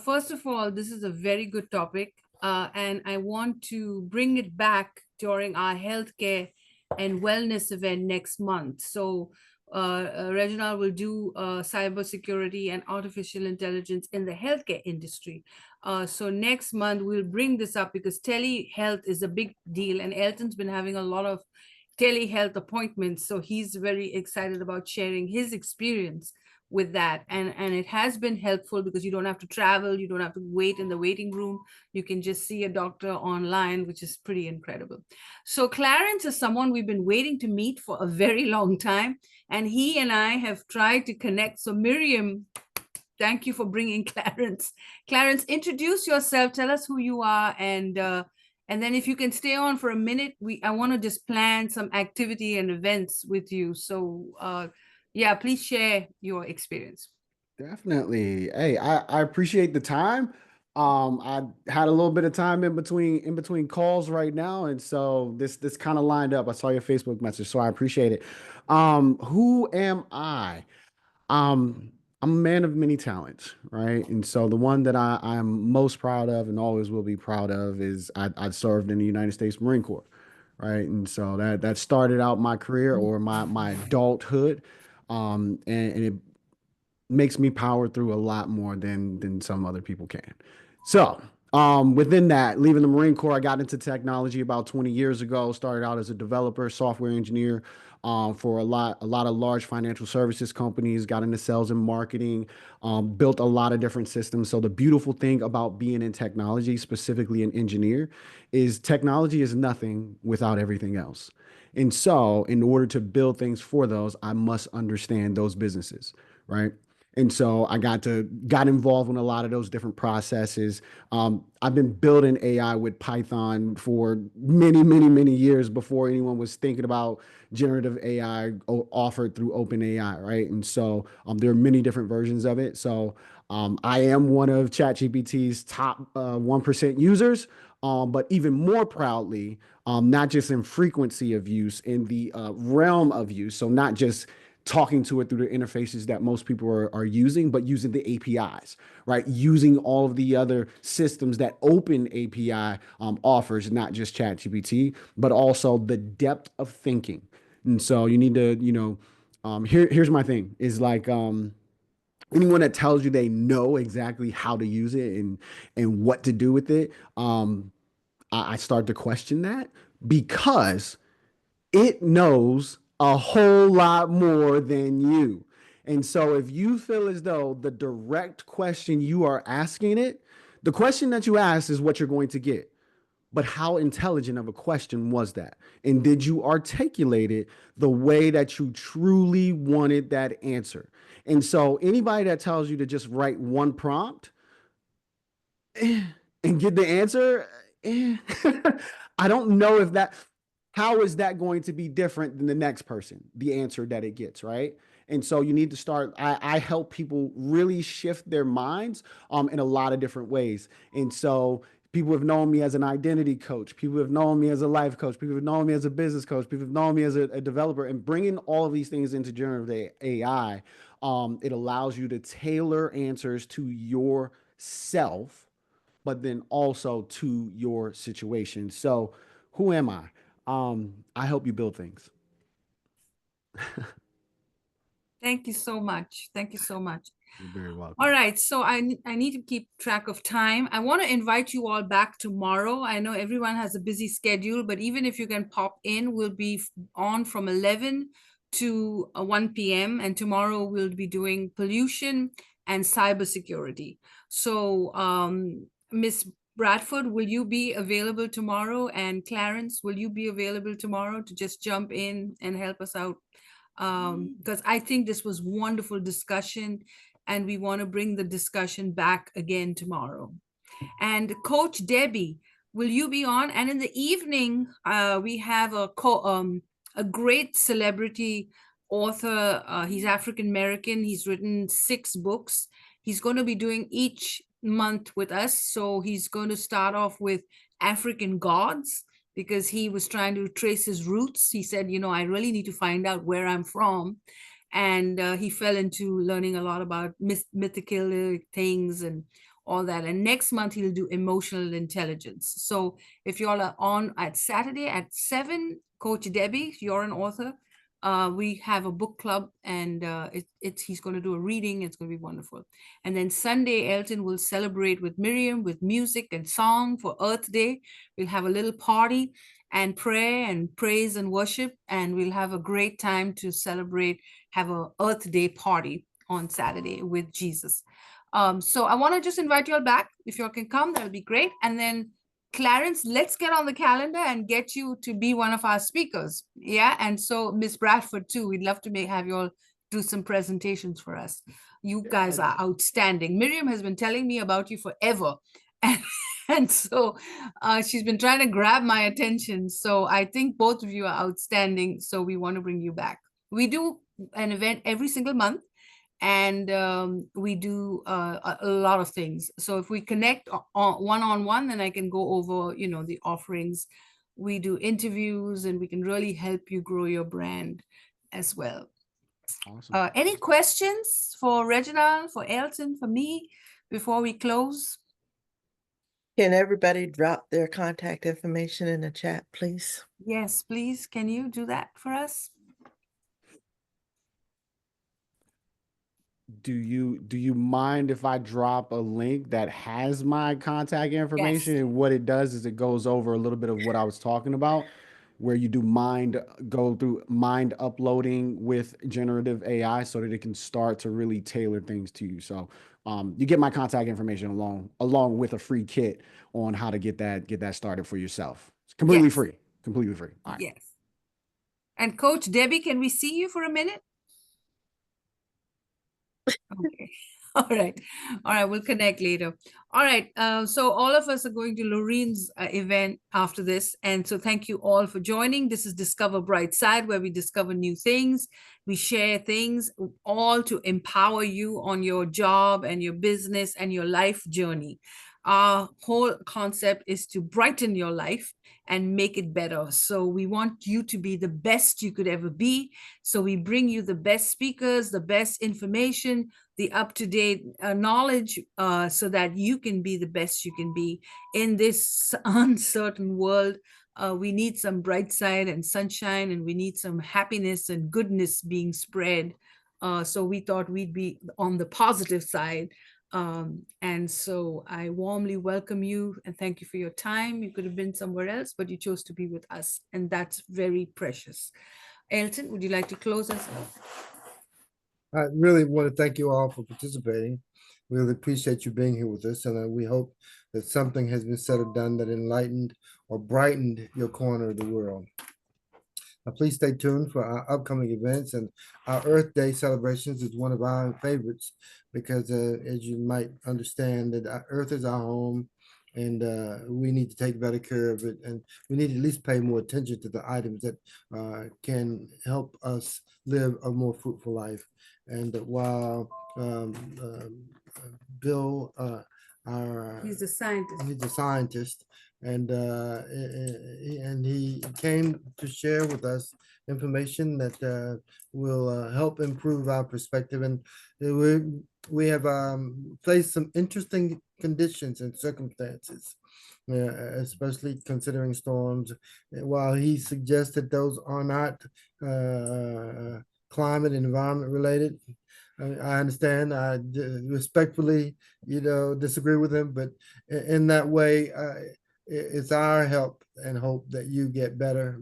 First of all, this is a very good topic, and I want to bring it back during our healthcare and wellness event next month. So Reginald will do cybersecurity and artificial intelligence in the healthcare industry. So next month we'll bring this up because telehealth is a big deal, and Elton's been having a lot of telehealth appointments. So he's very excited about sharing his experience with that, and it has been helpful because you don't have to travel, you don't have to wait in the waiting room, you can just see a doctor online, which is pretty incredible. So Clarence is someone we've been waiting to meet for a very long time, and he and I have tried to connect. So Miriam, thank you for bringing Clarence. Clarence, introduce yourself, tell us who you are, and then if you can stay on for a minute, I want to just plan some activity and events with you. So yeah, please share your experience. Definitely. Hey, I appreciate the time. I had a little bit of time in between calls right now, and so this kind of lined up. I saw your Facebook message, so I appreciate it. Who am I? I'm a man of many talents, right? And so the one that I'm most proud of and always will be proud of is I served in the United States Marine Corps, right? And so that started out my career or my adulthood, and it makes me power through a lot more than some other people can. So, within that, leaving the Marine Corps, I got into technology about 20 years ago. Started out as a developer, software engineer, for a lot of large financial services companies. Got into sales and marketing, built a lot of different systems. So the beautiful thing about being in technology, specifically an engineer, is technology is nothing without everything else. And so, in order to build things for those, I must understand those businesses, right? And so I got involved in a lot of those different processes. I've been building AI with Python for many, many, many years before anyone was thinking about generative AI offered through OpenAI, right? And so there are many different versions of it. So I am one of ChatGPT's top 1% users, but even more proudly, not just in frequency of use, in the realm of use. So not just talking to it through the interfaces that most people are using, but using the APIs, right? Using all of the other systems that Open API offers, not just ChatGPT, but also the depth of thinking. And so you need to, here's my thing is like, anyone that tells you they know exactly how to use it and what to do with it, I start to question that because it knows a whole lot more than you. And so if you feel as though the direct question you are asking it, the question that you ask is what you're going to get. But how intelligent of a question was that? And did you articulate it the way that you truly wanted that answer? And so anybody that tells you to just write one prompt and get the answer, I don't know if that, how is that going to be different than the next person, the answer that it gets, right? And so you need to start, I help people really shift their minds in a lot of different ways. And so people have known me as an identity coach. People have known me as a life coach. People have known me as a business coach. People have known me as a developer. And bringing all of these things into generative AI, it allows you to tailor answers to yourself, but then also to your situation. So who am I? I help you build things. Thank you so much. Thank you so much. You're very welcome. All right, so I need to keep track of time. I want to invite you all back tomorrow. I know everyone has a busy schedule, but even if you can pop in, we'll be on from 11 to 1 p.m. And tomorrow we'll be doing pollution and cybersecurity. So Miss Bradford, will you be available tomorrow? And Clarence, will you be available tomorrow to just jump in and help us out? Because I think this was wonderful discussion, and we want to bring the discussion back again tomorrow. And Coach Debbie, will you be on? And in the evening, we have a great celebrity author. He's African American. He's written 6 books. He's going to be doing each month with us. So he's going to start off with African gods, because he was trying to trace his roots. He said, I really need to find out where I'm from. And he fell into learning a lot about mythical things and all that. And next month he'll do emotional intelligence. So if you all are on at Saturday at 7, Coach Debbie, you're an author, we have a book club, and he's going to do a reading. It's going to be wonderful. And then Sunday, Elton will celebrate with Miriam with music and song for Earth Day. We'll have a little party and prayer and praise and worship, and we'll have a great time to celebrate, have a Earth Day party on Saturday with Jesus. So I want to just invite you all back. If you all can come, that would be great. And then Clarence, let's get on the calendar and get you to be one of our speakers. Yeah. And so Miss Bradford too, we'd love to have you all do some presentations for us. You guys are outstanding. Miriam has been telling me about you forever. And so she's been trying to grab my attention. So I think both of you are outstanding. So we want to bring you back. We do an event every single month. And we do a lot of things. So if we connect one-on-one, then I can go over, the offerings. We do interviews, and we can really help you grow your brand as well. Awesome. Any questions for Reginald, for Elton, for me before we close? Can everybody drop their contact information in the chat, please? Yes, please. Can you do that for us? Do you mind if I drop a link that has my contact information? Yes. And what it does is it goes over a little bit of what I was talking about, where you do go through mind uploading with generative AI so that it can start to really tailor things to you. So you get my contact information along with a free kit on how to get that started for yourself. It's completely Yes. free. Completely free. All right. Yes. And Coach Debbie, can we see you for a minute? Okay. All right. All right. We'll connect later. All right. So all of us are going to Lorraine's event after this. And so thank you all for joining. This is Discover Brightside, where we discover new things. We share things all to empower you on your job and your business and your life journey. Our whole concept is to brighten your life and make it better. So we want you to be the best you could ever be. So we bring you the best speakers, the best information, the up-to-date knowledge, so that you can be the best you can be in this uncertain world. We need some bright side and sunshine, and we need some happiness and goodness being spread. So we thought we'd be on the positive side. And so I warmly welcome you and thank you for your time. You could have been somewhere else, but you chose to be with us, and that's very precious. Elton, would you like to close us off? I really want to thank you all for participating. We really appreciate you being here with us, and we hope that something has been said or done that enlightened or brightened your corner of the world. Now, please stay tuned for our upcoming events, and our Earth Day celebrations is one of our favorites because, as you might understand, that Earth is our home, and we need to take better care of it, and we need to at least pay more attention to the items that can help us live a more fruitful life. And while Bill, He's a scientist. he's a scientist, and he came to share with us information that will help improve our perspective. And we have faced some interesting conditions and circumstances, especially considering storms. While he suggested those are not climate and environment related, I understand. I respectfully, disagree with him, but in that way, it's our help and hope that you get better,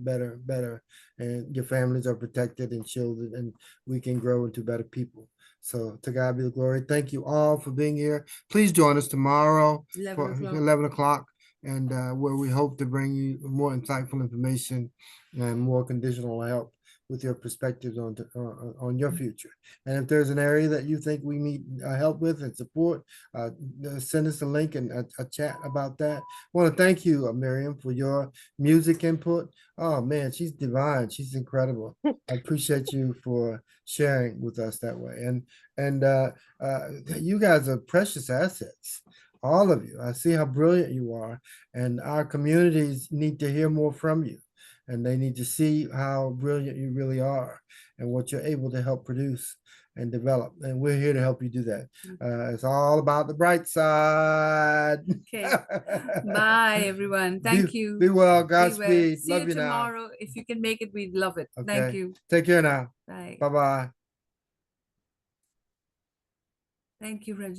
and your families are protected and shielded, and we can grow into better people. So to God be the glory. Thank you all for being here. Please join us tomorrow 11 for o'clock. 11 o'clock, and where we hope to bring you more insightful information and more conditional help with your perspectives on your future. And if there's an area that you think we need help with and support, send us a link and a chat about that. I want to thank you, Miriam, for your music input. Oh man, she's divine. She's incredible. I appreciate you for sharing with us that way. And you guys are precious assets. All of you. I see how brilliant you are, and our communities need to hear more from you. And they need to see how brilliant you really are and what you're able to help produce and develop. And we're here to help you do that. It's all about the bright side. Okay. Bye, everyone. Thank you. Be well. Be well. Godspeed. See Love you you now. tomorrow. If you can make it, we'd love it. Okay. Thank you. Take care now. Bye. Bye-bye. Thank you, Reginald.